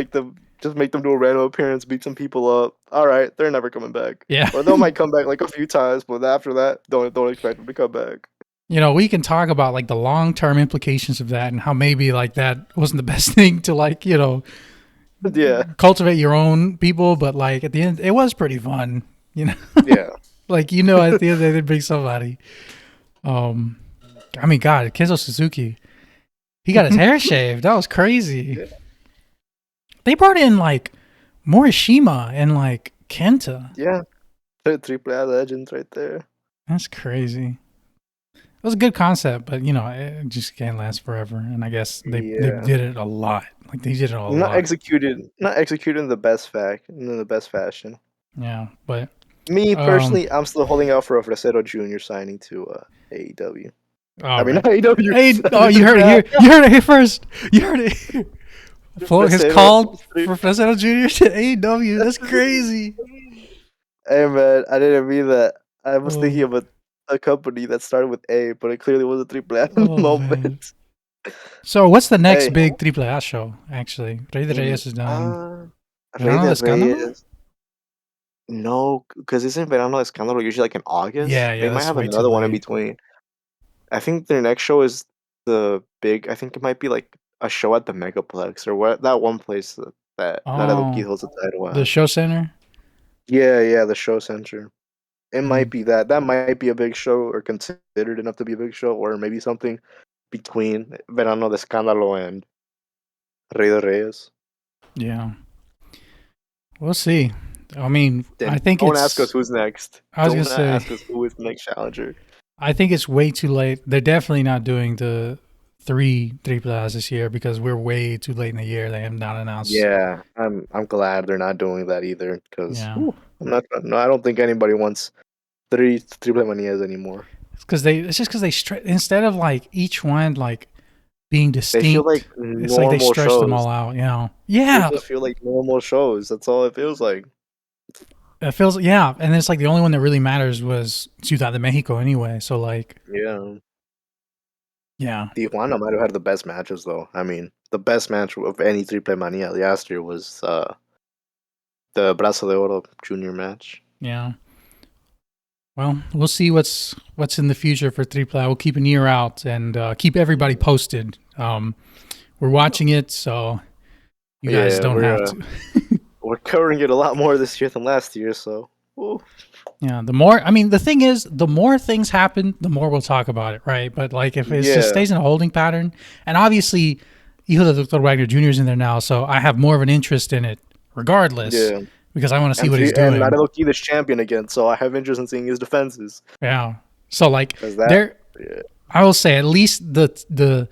Make them do a random appearance, beat some people up. All right, they're never coming back. Yeah. Or they might come back like a few times, but after that, don't expect them to come back. You know, we can talk about like the long-term implications of that and how maybe like that wasn't the best thing to like, Yeah, cultivate your own people, but like at the end, it was pretty fun, you know? yeah. Like, at the end of the day, they bring somebody. I mean, God, Kenzo Suzuki, he got his hair shaved. That was crazy. Yeah. They brought in like Morishima and like Kenta. Yeah, they're AAA legends right there. That's crazy. It was a good concept, but it just can't last forever. And I guess they did it a lot. Like they did it a lot. Not executed in the best fashion. Yeah, but Me personally, I'm still holding out for a Fresero Jr. signing to AEW. I mean, not AEW. Hey, you heard it here. You heard it here first. You heard it here. Flo has called for Fresero Jr. to AEW. That's crazy. Hey man, I didn't mean that. I was thinking of a company that started with A, but it clearly was a AAA moment. Man. So what's the next big AAA show? Actually, Rey de Reyes is done. Rey de Reyes. No, because isn't Verano de Escándalo usually like in August? Yeah. They might have another one in between. I think their next show is I think it might be like a show at the Megaplex or that one place that Eloki holds the title at. The show center? Yeah, the show center. It might be that. That might be a big show or considered enough to be a big show, or maybe something between Verano de Escándalo and Rey de Reyes. Yeah. We'll see. I mean, Then I think don't ask us who's next. I was going to say, ask us who is the next challenger. I think it's way too late. They're definitely not doing the 3 AAAs this year because we're way too late in the year. They have not announced. Yeah, I'm glad they're not doing that either because I don't think anybody wants 3 Triple Manias anymore. It's just because they instead of like each one like being distinct, they feel like it's like they stretch them all out. Yeah. They just feel like normal shows. That's all it feels like. It feels and it's like the only one that really matters was Ciudad de Mexico anyway. So like yeah. Tijuana might have had the best matches though. I mean, the best match of any Triple Mania last year was the Brazo de Oro Junior match. Yeah. Well, we'll see what's in the future for AAA. We'll keep an ear out and keep everybody posted. We're watching it, so you guys don't have to. We're covering it a lot more this year than last year, so. Ooh. Yeah, the thing is, the more things happen, the more we'll talk about it, right? But like if it just stays in a holding pattern, and obviously, Hijo de Dr. Wagner Jr. is in there now, so I have more of an interest in it regardless. Yeah. Because I want to see what he's doing. And Laredo Kid is champion again, so I have interest in seeing his defenses. Yeah. So like I will say at least the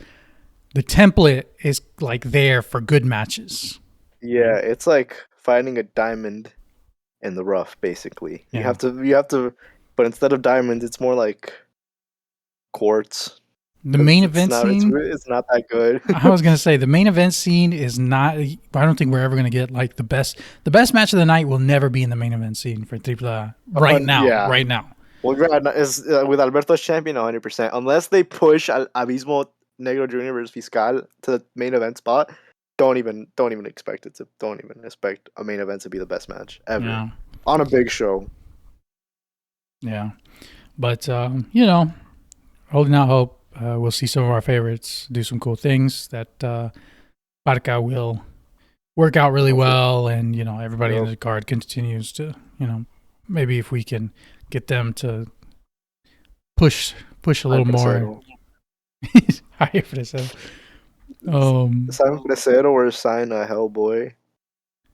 the template is like there for good matches. Yeah, it's like finding a diamond in the rough, basically. Yeah. You have to, but instead of diamonds, it's more like quartz. The main event scene. It's not that good. I was gonna say the main event scene is not. I don't think we're ever gonna get like the best. The best match of the night will never be in the main event scene for AAA right now. Yeah. Right now. Well, is with Alberto's champion 100%. Unless they push Abismo Negro Jr. versus Fiscal to the main event spot, don't even expect it to. Don't even expect a main event to be the best match ever on a big show. Yeah, but holding out hope. We'll see some of our favorites do some cool things that Barca will work out really well, and everybody in the card continues to maybe if we can get them to push a little more higher for this. Sign Fresero or sign a Hellboy.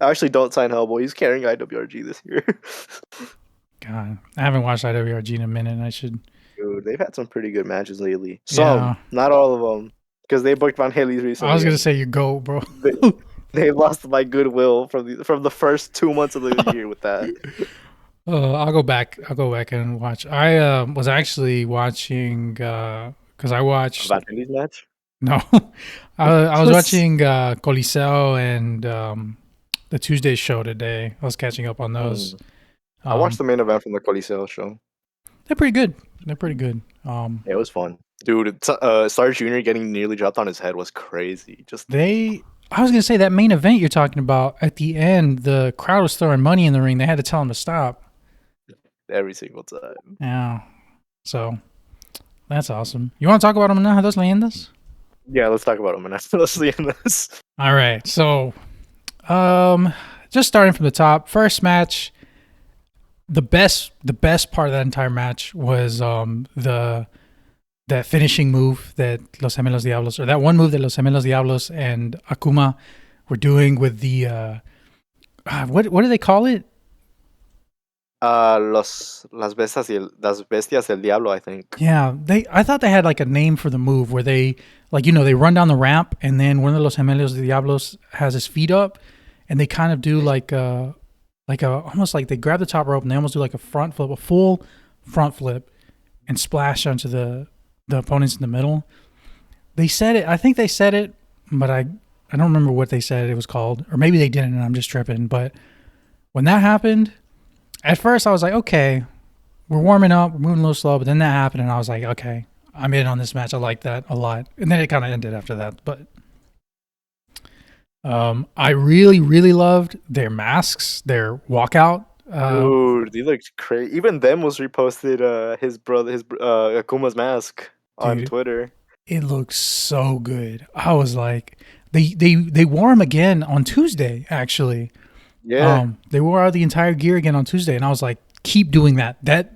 Actually, don't sign Hellboy. He's carrying IWRG this year. God, I haven't watched IWRG in a minute. And I should. Dude, they've had some pretty good matches lately. Some, not all of them, because they booked Van Haley's recently. I was gonna say you go, bro. They lost my goodwill from the first 2 months of the year with that. I'll go back and watch. I was actually watching because I watched Van Haley's match. No, I was watching Coliseo and the Tuesday show today. I was catching up on those. I watched the main event from the Coliseo show. They're pretty good. Yeah, it was fun, dude. Sarge Jr. getting nearly dropped on his head was crazy. I was gonna say that main event you're talking about at the end, the crowd was throwing money in the ring. They had to tell him to stop every single time. Yeah, so that's awesome. You want to talk about them now? Those leyendas? Yeah, let's talk about them and let's leyendas. All right, so just starting from the top, first match. The best part of that entire match was that finishing move that Los Gemelos Diablos, or that one move that Los Gemelos Diablos and Akuma were doing with the what do they call it? Las bestias del diablo, I think. Yeah, I thought they had like a name for the move where they they run down the ramp and then one of Los Gemelos Diablos has his feet up and they kind of do like almost like they grab the top rope and they almost do like a full front flip and splash onto the opponents in the middle. They said it. I think they said it, but I don't remember what they said it was called, or maybe they didn't and I'm just tripping. But when that happened, at first I was like, okay, we're warming up, we're moving a little slow, but then that happened and I was like, okay, I'm in on this match. I like that a lot. And then it kind of ended after that, but I really, really loved their masks, their walkout. Dude, they looked crazy. Even them was reposted his Akuma's mask on Twitter. It looks so good. I was like, they wore him again on Tuesday, actually. Yeah. They wore out the entire gear again on Tuesday, and I was like, keep doing that. That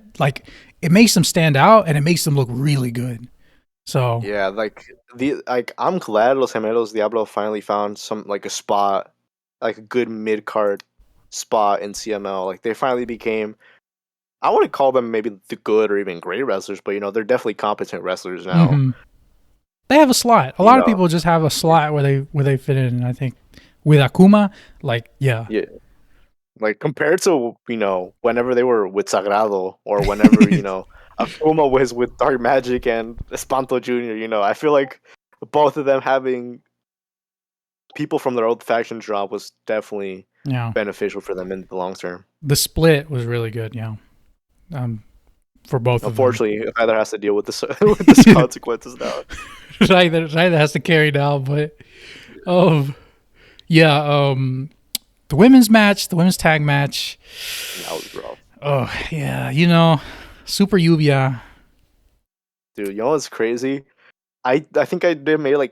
it makes them stand out and it makes them look really good. So yeah, I'm glad Los Gemelos Diablo finally found a spot, like a good mid card spot in CML. Like they finally became, I wouldn't call them maybe the good or even great wrestlers, but they're definitely competent wrestlers now. Mm-hmm. They have a slot. A lot of people just have a slot where they fit in. And I think with Akuma, yeah. Like compared to whenever they were with Sagrado or whenever Akuma was with Dark Magic and Espanto Jr., I feel like both of them having people from their old faction drop was definitely beneficial for them in the long term. The split was really good, for both of them. Unfortunately, either has to deal with the consequences now. Neither has to carry now, but the women's match, the women's tag match. That was rough. Oh, yeah, Super Lluvia. Dude, what's crazy? I think I did maybe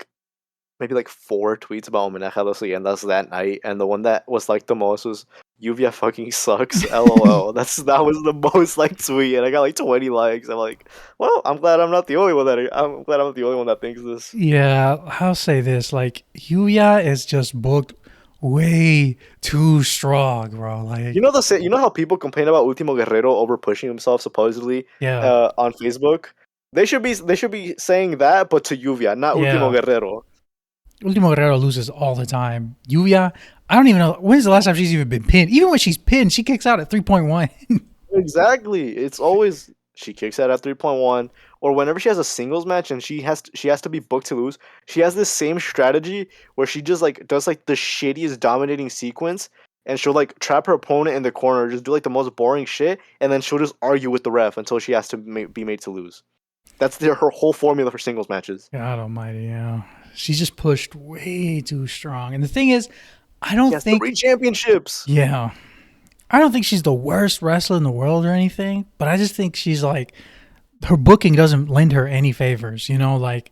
4 tweets about Homenaje a los Leyendas that night, and the one that was the most was Lluvia fucking sucks, LOL. that was the most tweet, and I got 20 likes. I'm like, well, I'm glad I'm not the only one that thinks this. Yeah, I'll say this: Lluvia is just booked way too strong, bro. You know how people complain about Último Guerrero over pushing himself supposedly on Facebook? They should be saying that, but to Lluvia, not Último Guerrero. Ultimo Guerrero loses all the time. Lluvia, I don't even know when's the last time she's even been pinned. Even when she's pinned, she kicks out at 3.1. Exactly. It's always she kicks out at 3.1, or whenever she has a singles match and she has to be booked to lose. She has this same strategy where she just like does like the shittiest dominating sequence, and she'll like trap her opponent in the corner, just do like the most boring shit, and then she'll just argue with the ref until she has to be made to lose. That's her whole formula for singles matches. God almighty, yeah. She's just pushed way too strong. And the thing is, I She don't has think, 3 championships. yeah, I don't think she's the worst wrestler in the world or anything, but I just think she's like, her booking doesn't lend her any favors, you know, like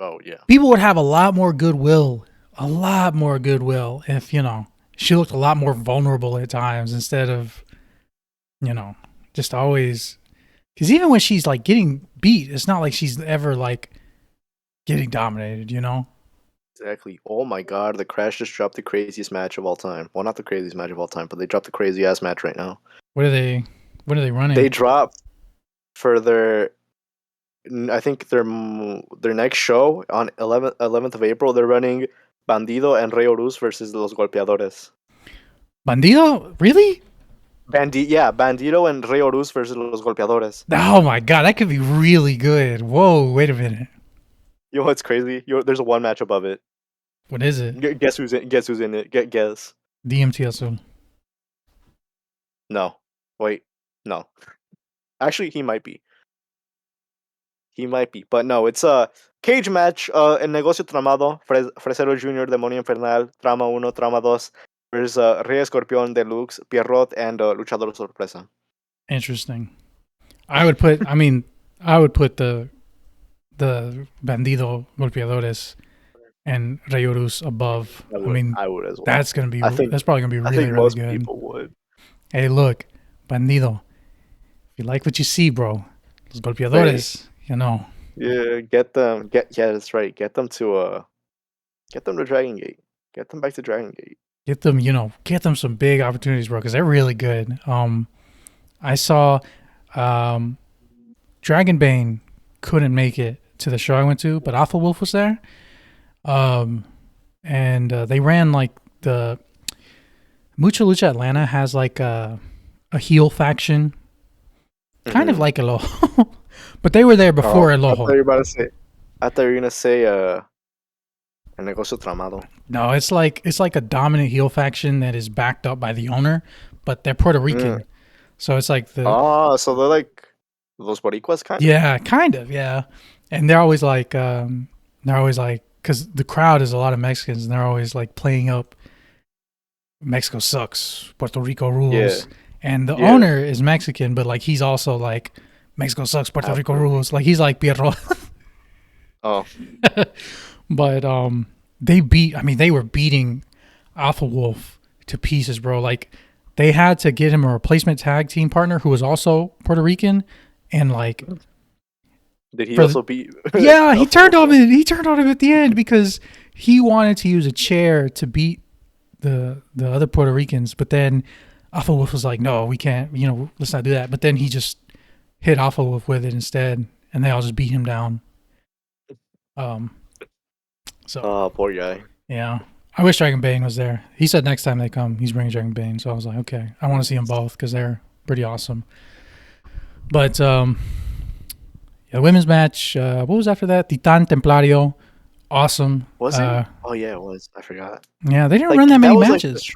Oh yeah. people would have a lot more goodwill if, you know, she looked a lot more vulnerable at times instead of, you know, just always, because even when she's like getting beat, it's not like she's ever like getting dominated, you know? Exactly. Oh my god, the Crash just dropped the craziest match of all time. Well, not the craziest match of all time, but they dropped the crazy ass match right now. What are they running? They dropped for their, I think their next show on 11th of April. They're running Bandido and Rey Horus versus Los Golpeadores. Bandido? Really? Bandido and Rey Horus versus Los Golpeadores. Oh my god, that could be really good. Whoa, wait a minute. You know what's crazy? There's a one match above it. What is it? Guess who's in? Guess who's in it? Guess. DMT Azul. No. Wait. No. Actually, he might be. He might be, but no, it's a cage match. El Negocio Tramado, Fresero Jr., Demonio Infernal, Trama 1, Trama 2, versus Rey Escorpión Deluxe, Pierrot, and Luchador Sorpresa. Interesting. I would put the Bandido Golpeadores and Rey Horus above. I would as well. That's probably gonna be really, really most good. People would. Hey, look, Bandido. If you like what you see, bro, Los Golpeadores, you know. Yeah, yeah, that's right. Get them to Dragon Gate. Get them back to Dragon Gate. Get them some big opportunities, bro, because they're really good. I saw Dragonbane couldn't make it to the show I went to, but Alpha Wolf was there. And they ran like the Mucha Lucha Atlanta has like a heel faction, kind of like El Ojo, but they were there before El Ojo. I thought you were gonna say El Negocio Tramado. No, it's like a dominant heel faction that is backed up by the owner, but they're Puerto Rican, so it's like so they're like Los Boricuas, kind of. Yeah, kind of, yeah. And they're always like, because the crowd is a lot of Mexicans, and they're always like playing up Mexico sucks, Puerto Rico rules. Yeah. And the owner is Mexican, but like he's also like Mexico sucks, Puerto Rico rules. Like he's like Pierrot. Oh. But they were beating Alpha Wolf to pieces, bro. Like they had to get him a replacement tag team partner who was also Puerto Rican, and like did he also beat? Yeah, he turned on him. He turned on him at the end because he wanted to use a chair to beat the other Puerto Ricans, but then Alpha Wolf was like, "No, we can't. Let's not do that." But then he just hit Alpha Wolf with it instead, and they all just beat him down. So. Poor guy. Yeah, I wish Dragon Bane was there. He said next time they come, he's bringing Dragon Bane. So I was like, okay, I want to see them both because they're pretty awesome. But the women's match. What was after that? Titan Templario. Awesome. Was it? Oh yeah, it was. I forgot. Yeah, they didn't run that many matches.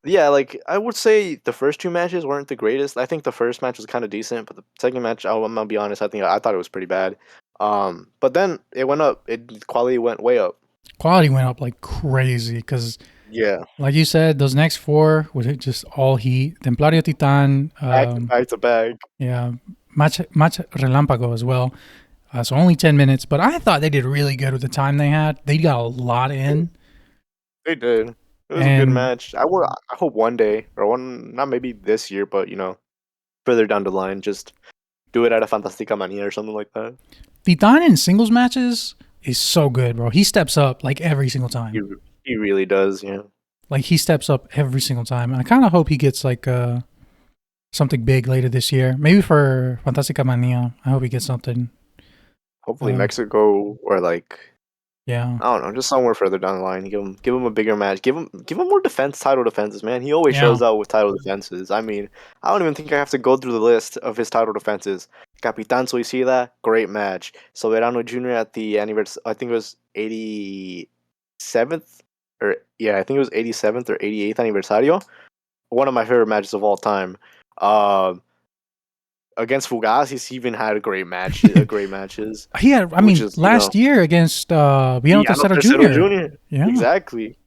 Yeah, like I would say the first two matches weren't the greatest. I think the first match was kind of decent, but the second match, I'm gonna be honest, I thought it was pretty bad. But then it went up. Quality went way up. Quality went up like crazy because, yeah, like you said, those next four were just all heat. Templario Titan, back to back. Yeah, match Relampago as well. So only 10 minutes, but I thought they did really good with the time they had. They got a lot in. They did. It was a good match. I hope one day, or not maybe this year, but further down the line, just do it at a Fantastica Mania or something like that. Titan in singles matches is so good, bro. He steps up like every single time. He really does, yeah. Like he steps up every single time, and I kind of hope he gets like something big later this year. Maybe for Fantastica Mania, I hope he gets something. Hopefully Mexico or like Yeah. I don't know, just somewhere further down the line. Give him a bigger match. Give him more title defenses, man. He always Yeah. shows out with title defenses. I mean, I don't even think I have to go through the list of his title defenses. Capitan Suicida, great match. Soberano Jr. at the anniversary, I think it was 87th, or yeah, I think it was 87th or 88th aniversario. One of my favorite matches of all time. Um, Against Fugaz, he's even had great matches, Yeah, I which mean, is last year against Villano Llano Tercero Tercero Jr. Jr. Yeah. Exactly.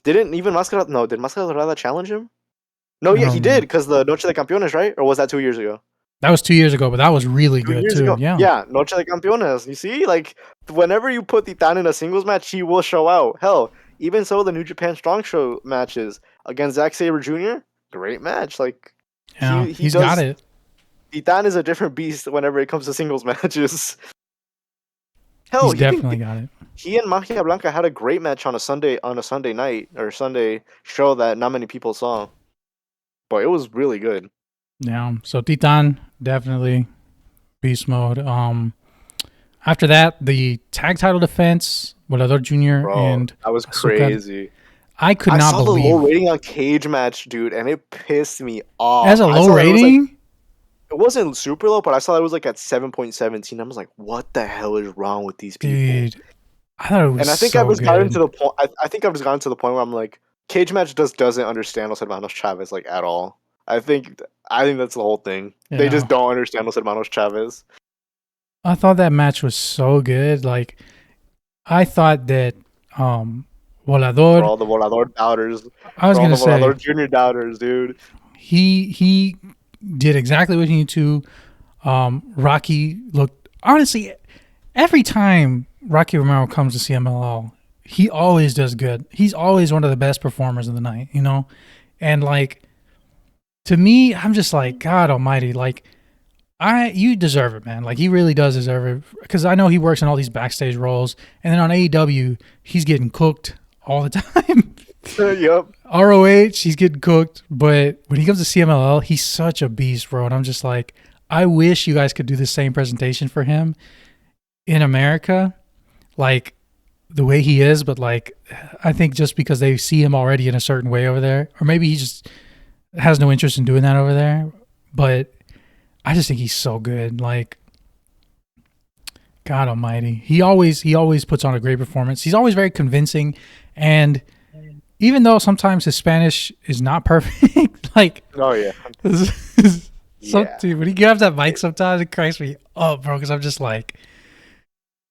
Didn't even Máscara? No, did Máscara Dorada challenge him? No, yeah, he did Um, because the Noche de Campeones, right? Or was that 2 years ago? that was 2 years ago, but that was really 2 good years too. ago. Yeah. Yeah, Noche de Campeones. You see, like whenever you put Titan in a singles match, he will show out. Hell, even so, the New Japan Strong Show matches against Zack Sabre Jr. Great match. Like Yeah. he He's got does. it. Titan is a different beast whenever it comes to singles matches. Hell, He's definitely got it. he and Magia Blanca had a great match on a Sunday night or Sunday show that not many people saw, but it was really good. Yeah. So Titan definitely beast mode. After that, the tag title defense, Volador Jr. Bro, and that was Azúcar. crazy. I could I not saw believe the low rating on Cage Match, dude, and it pissed me off. as a I low saw that rating. it wasn't super low, but I saw it was like at 7.17. I was like, what the hell is wrong with these people? Dude, I thought it was And I think so I've just good. gotten to the point. I think I've just gotten to the point where I'm like, Cage Match doesn't understand Los Hermanos Chavez like at all. I think that's the whole thing. They Yeah. just don't understand Los Hermanos Chavez. I thought that match was so good. Like, I thought that For Volador. all the Volador doubters, I was for all gonna the Volador say Junior doubters, dude. he did exactly what he needed to. Rocky looked honestly every time Rocky Romero comes to CMLL, he always does good. He's always one of the best performers of the night, you know? And like to me, I'm just like, God almighty, like you deserve it, man. Like he really does deserve it. Because I know he works in all these backstage roles. And then on AEW, he's getting cooked all the time. Yep. ROH, he's getting cooked. But when he comes to CMLL, he's such a beast, bro. And I'm just like, I wish you guys could do the same presentation for him in America, like the way he is, but like I think just because they see him already in a certain way over there, or maybe he just has no interest in doing that over there. But I just think he's so good. Like God almighty. He always puts on a great performance. He's always very convincing, and even though sometimes his Spanish is not perfect, like Oh yeah. dude, when he grabs that mic sometimes it cracks me up, bro, because I'm just like,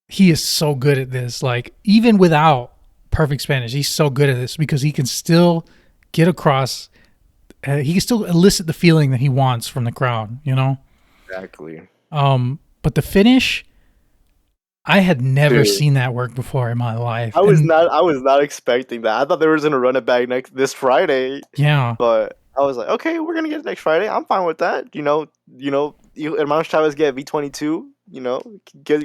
he is so good at this. Like, even without perfect Spanish, he's so good at this because he can still get across. He can still elicit the feeling that he wants from the crowd, you know? Exactly. But the finish, I had never seen that work before in my life. I was not expecting that. I thought they were gonna run it back this Friday. Yeah. But I was like, okay, we're gonna get it next Friday. I'm fine with that. Hermanos Chavez get V22.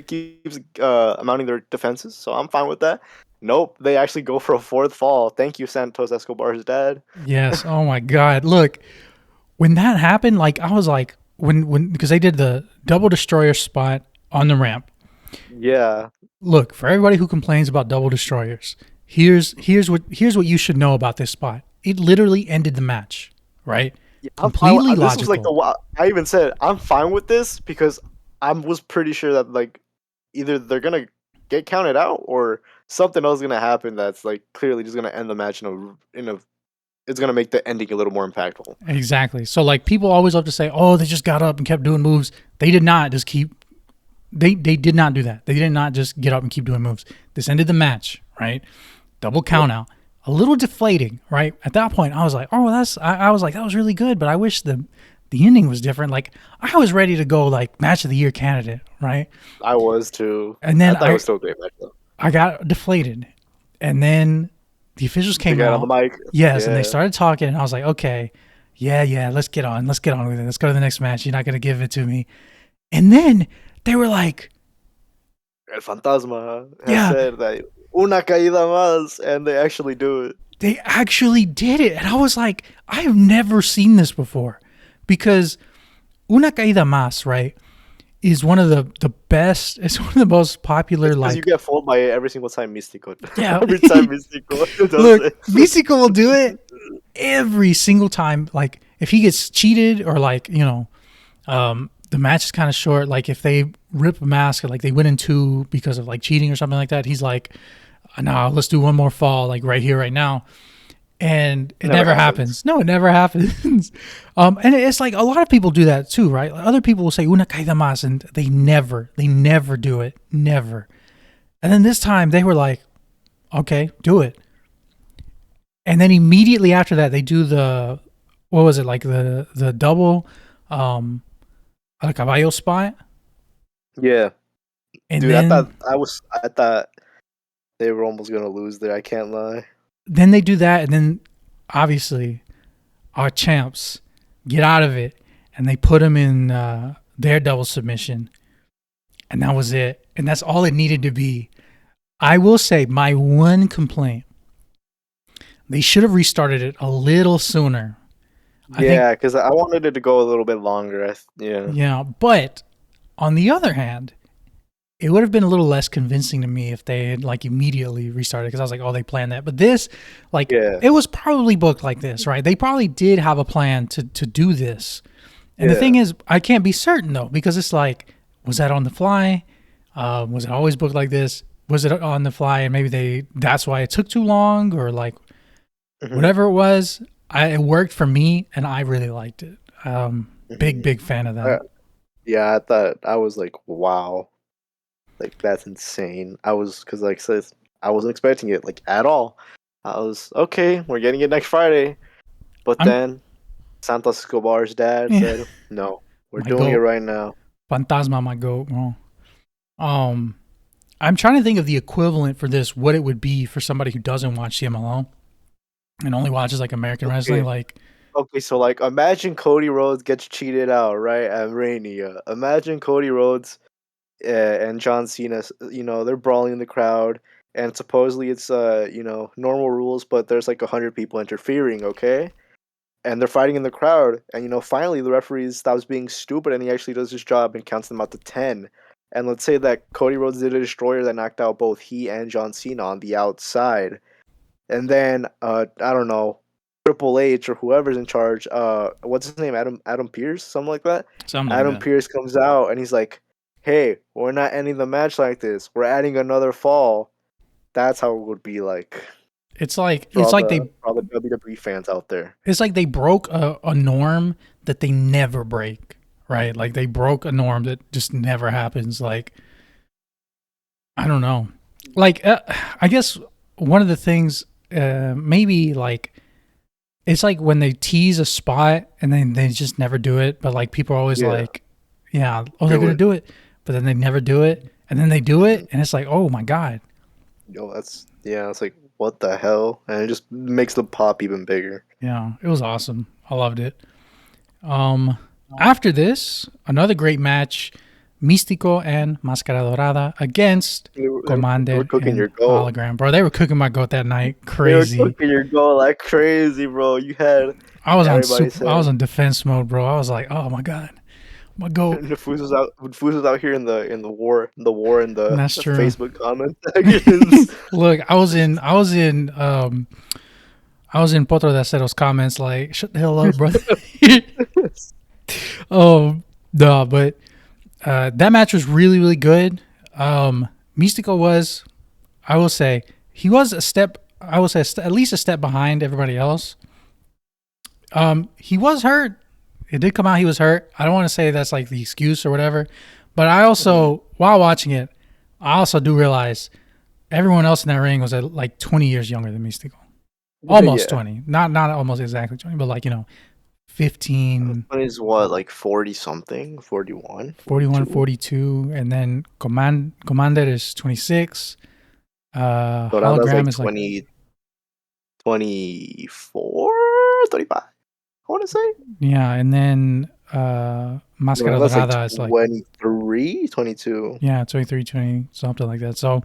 Keeps amounting their defenses, so I'm fine with that. Nope, they actually go for a fourth fall. Thank you, Santos Escobar's dad. Yes. Oh my God. Look, when that happened, like I was like, when because they did the double destroyer spot on the ramp. Yeah. Look, for everybody who complains about double destroyers, here's what you should know about this spot. It literally ended the match, right? Yeah, Completely logical. This was like I even said I'm fine with this because I was pretty sure that like either they're gonna get counted out or something else is gonna happen that's like clearly just gonna end the match it's gonna make the ending a little more impactful. Exactly. So like people always love to say, "Oh, they just got up and kept doing moves." They did not just keep. They did not do that. They did not just get up and keep doing moves. This ended the match, right? Double count out. A little deflating, right? At that point, I was like, "Oh, I was like, that was really good," but I wish the ending was different. Like I was ready to go like match of the year candidate, right? I was too. And then I thought it was still a great match though. I got deflated, and then the officials came out on the mic. Yes, and they started talking, and I was like, okay, yeah, let's get on with it. Let's go to the next match. You're not gonna give it to me. And then they were like, El Fantasma has said that una caída más, and they actually do it. They actually did it, and I was like, I have never seen this before, because una caída más, right? is one of the best. It's one of the most popular. Because you Like, get fooled by it every single time Mystico. yeah, Every time Mystico does look, it. Mystico will do it every single time. Like, if he gets cheated or like the match is kind of short. Like if they rip a mask, like they win in two because of like cheating or something like that, he's like, "No, let's do one more fall, like right here, right now." And it never happens. No, it never happens. And it's like a lot of people do that too, right? Like other people will say "una caída más," and they never do it, never. And then this time they were like, "Okay, do it." And then immediately after that, they do the what was it like the double a caballo spot. Yeah, And dude. then I thought they were almost gonna lose there. I can't lie. they do that, and then obviously our champs get out of it, and they put them in their double submission, and that was it. And that's all it needed to be. I will say my one complaint: they should have restarted it a little sooner. Yeah, because I wanted it to go a little bit longer. Yeah, but on the other hand, it would have been a little less convincing to me if they had like immediately restarted, because I was like, oh, they planned that. But this, like, it was probably booked like this, right? They probably did have a plan to do this. And the thing is, I can't be certain though, because it's like, was that on the fly? Was it always booked like this? Was it on the fly and maybe that's why it took too long, or like whatever it was. It worked for me and I really liked it. Big fan of that. Yeah, I thought, I was like, wow. Like, that's insane. Because like I said, I wasn't expecting it, like, at all. I was, okay, we're getting it next Friday. But then, Santos Escobar's dad said, no, we're doing it right now. Fantasma, my goat, bro. I'm trying to think of the equivalent for this, what it would be for somebody who doesn't watch CMLL and only watches, like, American wrestling, like... Okay, so, like, imagine Cody Rhodes gets cheated out, right, at Mania. Imagine Cody Rhodes and John Cena, they're brawling in the crowd, and supposedly it's normal rules, but there's like 100 people interfering, okay? And they're fighting in the crowd, and finally the referee stops being stupid and he actually does his job and counts them out to 10. And let's say that Cody Rhodes did a destroyer that knocked out both he and John Cena on the outside. And then I don't know, Triple H or whoever's in charge, what's his name? Adam Pearce, something like that. Adam Pearce comes out and he's like, hey, we're not ending the match like this. We're adding another fall. That's how it would be like. It's like all the WWE fans out there. It's like they broke a norm that they never break, right? Like they broke a norm that just never happens. Like, I don't know. Like, I guess one of the things, maybe like, it's like when they tease a spot and then they just never do it. But like people are always like, yeah, oh, they're going to do it. But then they never do it. And then they do it. And it's like, oh my God. Yo, it's like, what the hell? And it just makes the pop even bigger. Yeah, it was awesome. I loved it. After this, another great match, Místico and Máscara Dorada against Commander and Hologram. Bro, they were cooking my goat that night. Crazy. They were cooking your goat like crazy, bro. You had... I was on defense mode, bro. I was like, oh my God. My goat. Nefuz was out here in the war in the Facebook comment sections. Look, I was in Potro de Acero's comments like, shut the hell up, brother. No, but that match was really, really good. Místico was, I will say, he was at least a step behind everybody else. He was hurt. It did come out he was hurt. I don't want to say that's like the excuse or whatever, but I also, while watching it, I also do realize everyone else in that ring was like 20 years younger than Místico. Almost 20. Not almost exactly 20, but like, 15. Is what, like 40 something? 41? 41, 42. And then Commander is 26. Hologram is 20, like 24, 35. I want to say. Yeah, and then Máscara Dorada is like 23, 22. Yeah, 23, 20, something like that. So,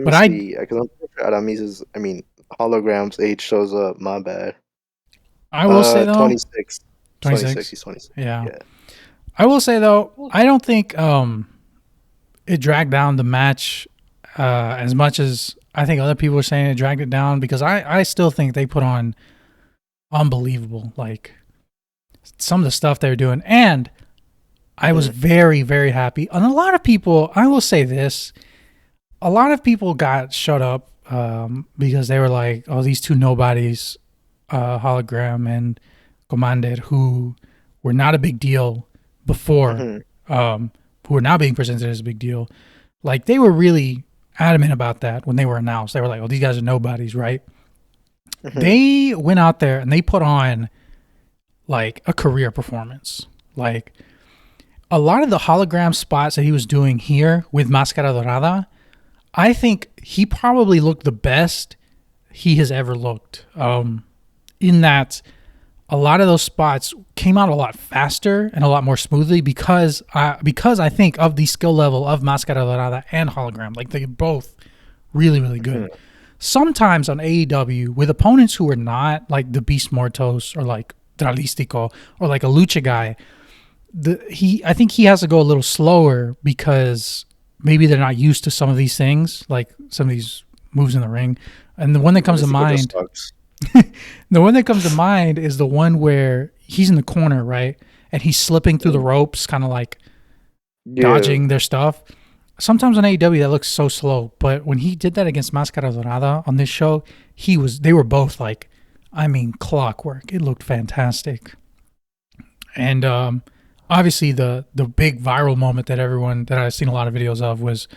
but because Hologram's age shows up. My bad. I will say though, 26. 26. He's 26. Yeah. I will say though, I don't think it dragged down the match as much as I think other people are saying it dragged it down, because I still think they put on unbelievable, like some of the stuff they were doing. And I was very, very happy. And a lot of people, I will say this, a lot of people got shut up because they were like, oh, these two nobodies, Hologram and Commander, who were not a big deal before, who are now being presented as a big deal. Like, they were really adamant about that when they were announced. They were like, oh, these guys are nobodies, right? They went out there and they put on like a career performance. Like, a lot of the hologram spots that he was doing here with Máscara Dorada, I think he probably looked the best he has ever looked. In that, a lot of those spots came out a lot faster and a lot more smoothly because I think of the skill level of Máscara Dorada and hologram. Like, they're both really, really good. Sometimes on AEW with opponents who are not like the Beast Mortos or like Dralistico or like a Lucha guy, I think he has to go a little slower because maybe they're not used to some of these things, like some of these moves in the ring. And the one that comes to mind, the one that comes to mind is the one where he's in the corner, right? And he's slipping through the ropes, kind of like dodging their stuff. Sometimes on AEW that looks so slow, but when he did that against Máscara Dorada on this show, they were both like, I mean, clockwork. It looked fantastic. And obviously the big viral moment that I've seen a lot of videos of was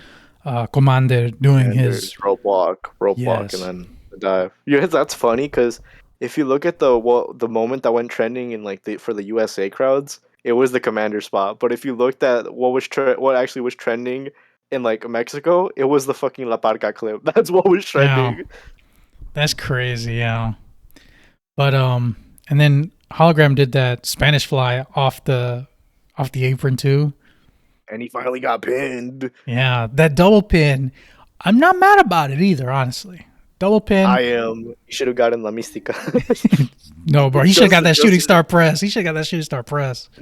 Commander doing his rope walk, and then the dive. Yeah, that's funny because if you look at the moment that went trending in like for the USA crowds, it was the Commander spot. But if you looked at what actually was trending in like Mexico, it was the fucking La Parca clip. That's what was trending. Yeah, that's crazy, yeah. But and then Hologram did that Spanish fly off the apron too. And he finally got pinned. Yeah, that double pin. I'm not mad about it either, honestly. Double pin. I am. He should have gotten La Mística. No, bro. He should have got that shooting star press.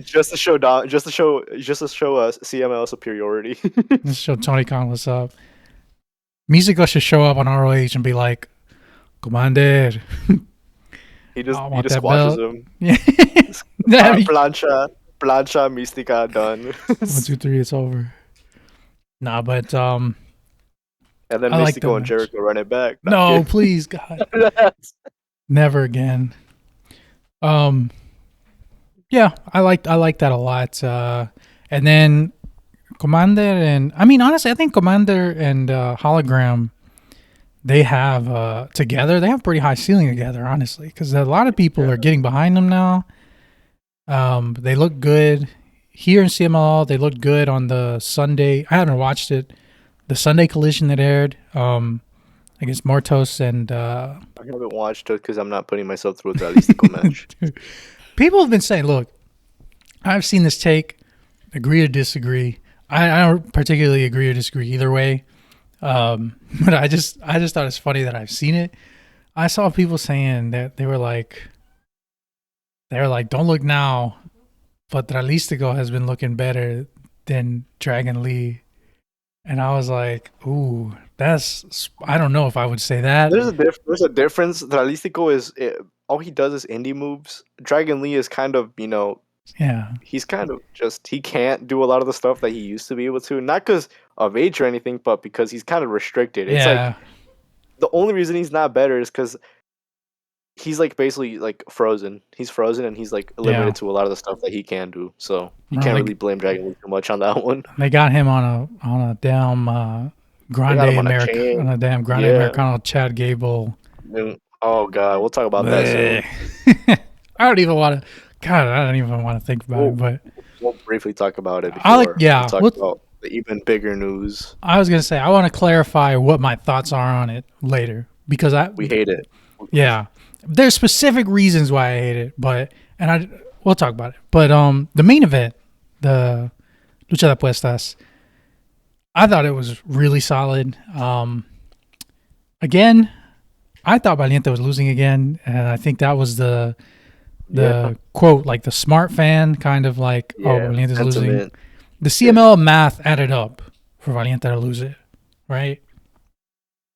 Just to show CML superiority. Just show Tony Khan what's up. Místico should show up on ROH and be like, Commander. He just squashes him. Yeah. Plancha, Mística, done. 1, 2, 3, it's over. Nah, but and then Místico and Jericho run it back. No, please, God. Never again. Yeah, I like that a lot. And then Commander and honestly, I think Commander and Hologram, they have together. They have pretty high ceiling together, honestly, because a lot of people are getting behind them now. They look good here in CMLL. They looked good on the Sunday. I haven't watched it. The Sunday collision that aired against Mortos and I haven't watched it because I'm not putting myself through a Dralistico match. People have been saying, look, I've seen this take, agree or disagree. I don't particularly agree or disagree either way. But I just thought it's funny that I've seen it. I saw people saying that they were like, don't look now, but Dralistico has been looking better than Dragon Lee. And I was like, ooh, I don't know if I would say that. There's a difference. Dralistico all he does is indie moves. Dragon Lee is kind of, yeah, he's kind of he can't do a lot of the stuff that he used to be able to. Not because of age or anything, but because he's kind of restricted. It's like the only reason he's not better is because he's like basically like frozen. He's frozen and he's like limited to a lot of the stuff that he can do. So you can't really blame Dragon Lee too much on that one. They got him on a damn Grande Americano Chad Gable. Oh god, we'll talk about that soon. I don't even want to think about it, but we'll briefly talk about it. We'll talk about the even bigger news. I was gonna say I want to clarify what my thoughts are on it later because we hate it. Yeah, there's specific reasons why I hate it, we'll talk about it. But the main event, the Lucha de Apuestas, I thought it was really solid. Again, I thought Valiente was losing again, and I think that was the Yeah. the quote, like the smart fan, kind of like, oh, Yeah. Valiente's losing. Sentiment. The Yeah. CML math added up for Valiente to lose it, right?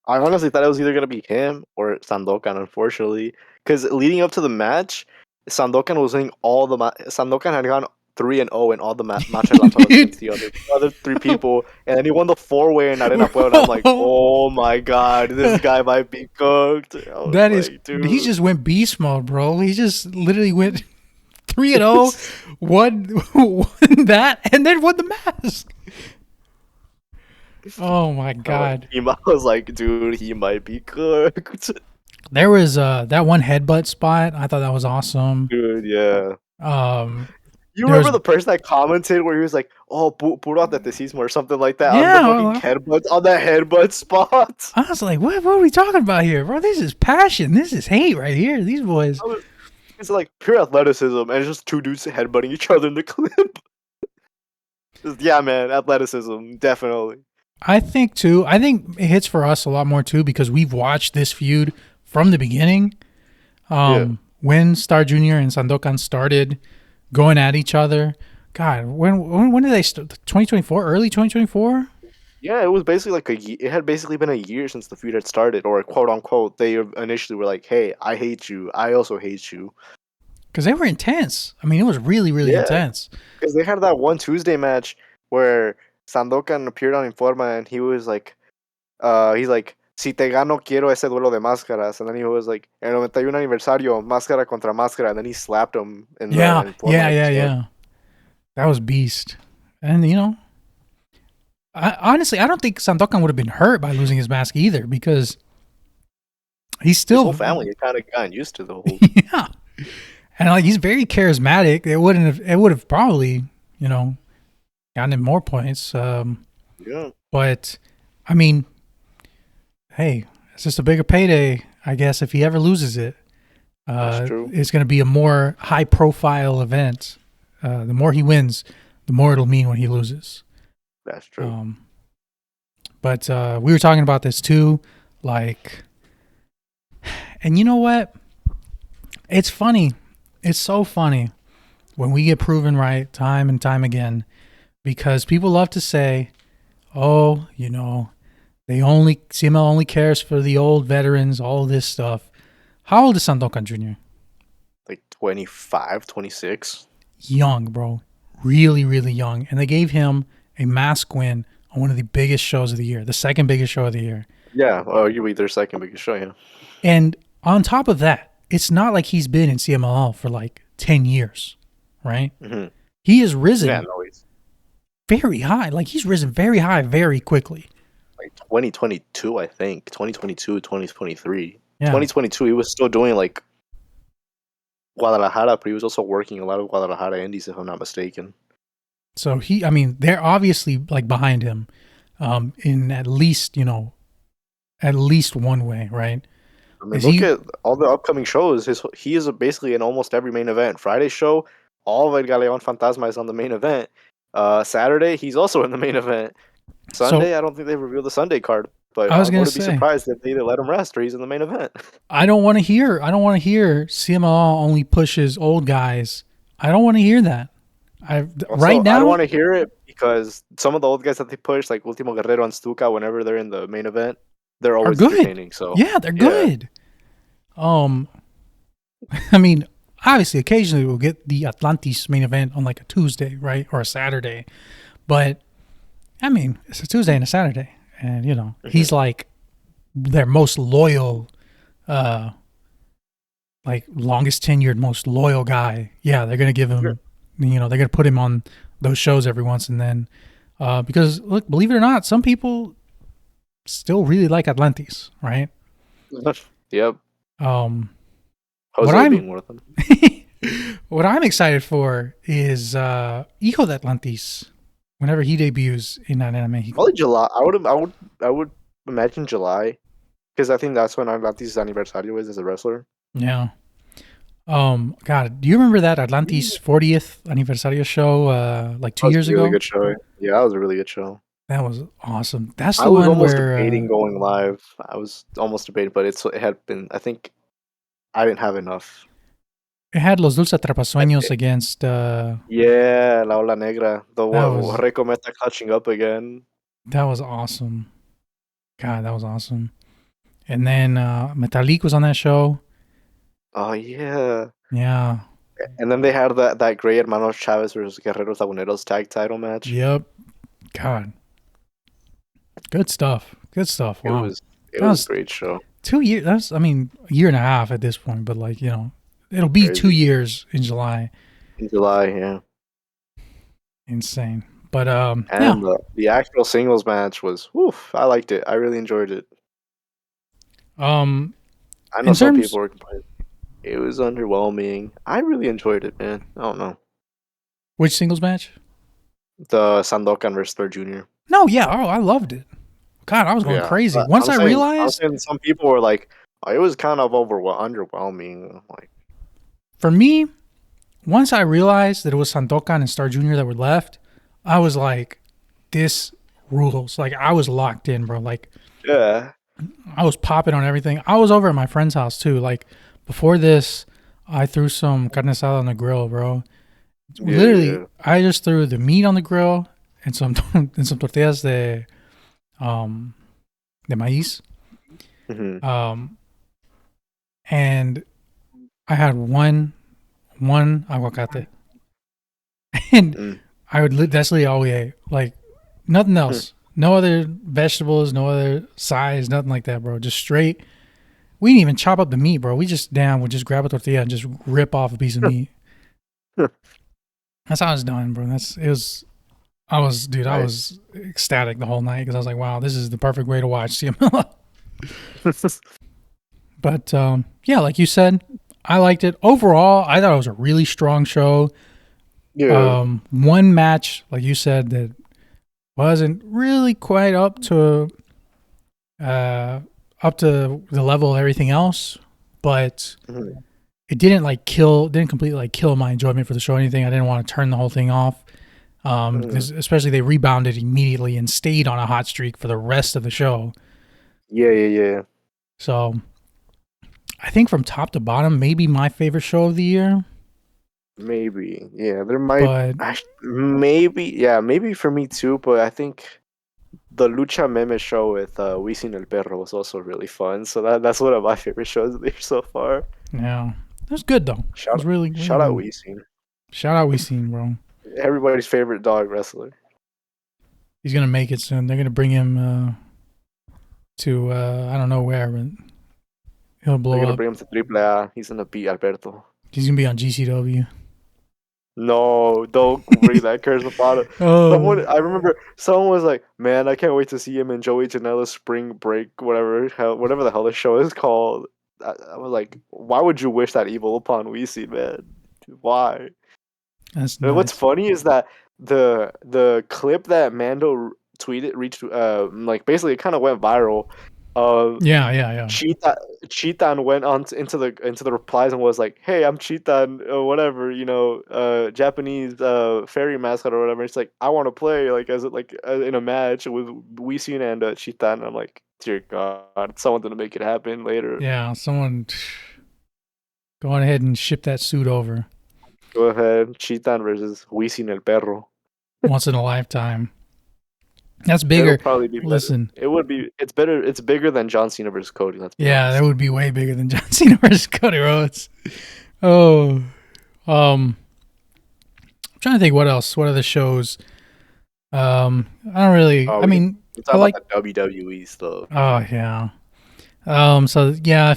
I honestly thought it was either gonna be him or Sandokan, unfortunately, because leading up to the match, Sandokan was winning all the Sandokan had gone 3-0 in all the matches lanzados Dude, against the other three people, and then he won the 4-way in Arena Puebla. I'm like, bro, oh my god, this guy might be cooked. I was that is, like, he dude, just went beast mode, bro. He just literally went 3-0, won, won that, and then won the mask. Oh my god. I was like, dude, he might be cooked. There was that one headbutt spot. I thought that was awesome. Dude, yeah. Um, You there was remember the person that commented where he was like, "Oh, puro atletismo" or something like that on the fucking yeah. headbutt on the headbutt spot. I was like, what are we talking about here, bro? This is passion. This is hate right here. These boys. It's like pure athleticism, and it's just two dudes headbutting each other in the clip. Yeah, man, athleticism, definitely. I think too. I think it hits for us a lot more too because we've watched this feud from the beginning. Yeah, When Star Junior and Sandokan started going at each other. God, when did they start? 2024, early 2024. yeah. It was basically like it had basically been a year since the feud had started, or quote unquote. They initially were like, "Hey, I hate you. I also hate you." Because they were intense. I mean, it was really, really Yeah, intense. because they had that one Tuesday match where Sandokan appeared on Informa, and he was like, he's like, si te gano, quiero ese duelo de máscaras. And then he was like, el 91 aniversario, máscara contra máscara. And then he slapped him in the Yeah, Informa yeah, yeah, episode. yeah. That was beast. And honestly, I don't think Sandokan would have been hurt by losing his mask either because he's His still whole family had kind of gotten used to the whole. yeah, and like he's very charismatic. It would have probably gotten him more points. Yeah, But I mean, hey, it's just a bigger payday, I guess. If he ever loses it, that's true. it's going to be a more high profile event. The more he wins, the more it'll mean when he loses. That's true. But we were talking about this too, like, and you know what? It's funny. It's so funny when we get proven right time and time again, because people love to say, "Oh, CML only cares for the old veterans, all this stuff." How old is Sandokan Jr.? Like 25, 26. Young, bro. Really, really young. And they gave him a mask win on one of the biggest shows of the year, the second biggest show of the year. Yeah, arguably their second biggest show, yeah. And on top of that, it's not like he's been in CMLL for like 10 years, right? Mm-hmm. He has risen Yeah, no, he's very high. Like he's risen very high very quickly. like 2022, I think. 2022, 2023. Yeah. 2022, he was still doing like Guadalajara, but he was also working a lot of Guadalajara indies, if I'm not mistaken. So they're obviously like behind him in at least one way, right? I mean, look at all the upcoming shows. He is basically in almost every main event. Friday show, all of El Galeon Fantasma is on the main event. Saturday, he's also in the main event. Sunday, So I don't think they revealed the Sunday card, but I I was gonna wouldn't be say, surprised if they either let him rest or he's in the main event. I don't want to hear CMLL only pushes old guys. I don't want to hear that. Right I don't now, want to hear it because some of the old guys that they push, like Ultimo Guerrero and Stuka, whenever they're in the main event, they're are always good. entertaining. So Yeah, they're good. I mean, obviously, occasionally we'll get the Atlantis main event on like a Tuesday, right, or a Saturday, but I mean, it's a Tuesday and a Saturday, and he's like their most loyal, like longest tenured, most loyal guy. Yeah, they're gonna give him, Sure. they're gonna put him on those shows every once and then, because look, believe it or not, some people still really like Atlantis, right? Yep. What Jose being one of them. what I'm excited for is Hijo de Atlantis. Whenever he debuts in Arena Mexico. Probably July. I would imagine July, because I think that's when Atlantis' aniversario is as a wrestler. Yeah. God, do you remember that Atlantis 40th aniversario show like 2 years ago? Really good show. Yeah, that was a really good show. That was awesome. That's the I was one almost where debating going live. I was almost debating, but it had been. I think I didn't have enough. it had Los Dulce Atrapasueños against. Yeah, La Ola Negra. The That one was Rico Meta catching up again. awesome. God, that was awesome. And then Metalik was on that show. Oh yeah. Yeah. And then they had that great Hermanos Chavez versus Guerreros Tabuneros tag title match. Yep. God. Good stuff. Good stuff. It Wow. was That was a great show. 2 years. That's, I mean, a year and a half at this point, but like, it'll be Crazy. 2 years in July. In July, yeah. Insane. But And yeah. the actual singles match was, I liked it. I really enjoyed it. I know In some terms, people were complaining. It was underwhelming. I really enjoyed it, man. I don't know. which singles match? The Sandokan versus Thor Jr. No, yeah. Oh, I loved it. God, I was going crazy. But Once I I'm realized, saying some people were like, oh, it was kind of underwhelming. Like, for me, once I realized that it was Sandokan and Star Jr. that were left, I was like, this rules. Like, I was locked in, bro. Like, yeah. I was popping on everything. I was over at my friend's house, too. Like, before this, I threw some carne asada on the grill, bro. Literally, I just threw the meat on the grill and some tortillas de maíz. Mm-hmm. And I had one aguacate. And I would that's literally all we ate. Like, nothing else. No other vegetables, no other sides, nothing like that, bro. Just straight. We didn't even chop up the meat, bro. We just would just grab a tortilla and just rip off a piece of meat. That's how it's done, bro. I was ecstatic the whole night because I was like, wow, this is the perfect way to watch CMLL. But yeah, like you said, I liked it. Overall, I thought it was a really strong show. Yeah. One match, like you said, that wasn't really quite up to the level of everything else, but it didn't completely kill my enjoyment for the show or anything. I didn't want to turn the whole thing off. Especially they rebounded immediately and stayed on a hot streak for the rest of the show. Yeah. So I think from top to bottom, maybe my favorite show of the year. Maybe. Yeah, there might maybe for me too, but I think the Lucha Meme show with Wisin El Perro was also really fun. So that's one of my favorite shows of the year so far. Yeah. It was good though. Shout out Wisin. Shout out Wisin, bro. Everybody's favorite dog wrestler. He's gonna make it soon. They're gonna bring him to I don't know where, but he'll blow up. They're gonna bring him to AAA. He's gonna beat Alberto. He's gonna be on GCW. No, don't bring that curse about it. I remember someone was like, "Man, I can't wait to see him in Joey Janela's Spring Break, whatever the hell the show is called." I was like, "Why would you wish that evil upon Weezy, man? Why?" That's nice. What's funny is that the clip that Mando tweeted reached like basically it kind of went viral. Yeah. Cheetan went on into the replies and was like, "Hey, I'm Cheetan, whatever, Japanese fairy mascot or whatever." It's like, I want to play in a match with Wisin and Cheetan. And I'm like, dear God, someone's gonna make it happen later. Yeah, someone go on ahead and ship that suit over. Go ahead, Cheetan versus Wisin El Perro. Once in a lifetime. That's bigger. It'll probably be Listen, better. It would be. It's better. It's bigger than John Cena versus Cody. That would be way bigger than John Cena versus Cody Rhodes. I'm trying to think what else. What other shows? I don't really. I mean, I like the WWE stuff. Oh yeah. So yeah,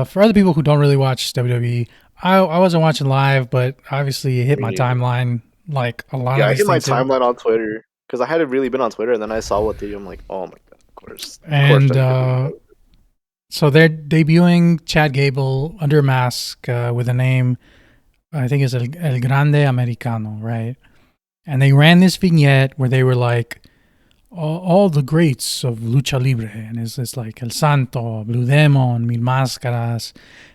for other people who don't really watch WWE, I wasn't watching live, but obviously it hit my timeline like a lot. Yeah, I hit my timeline on Twitter. Because I hadn't really been on Twitter, and then I saw what they do. I'm like, oh my God, of course. And so they're debuting Chad Gable under a mask with a name, I think it's El Grande Americano, right? And they ran this vignette where they were like, all the greats of Lucha Libre. And it's like El Santo, Blue Demon, Mil Máscaras.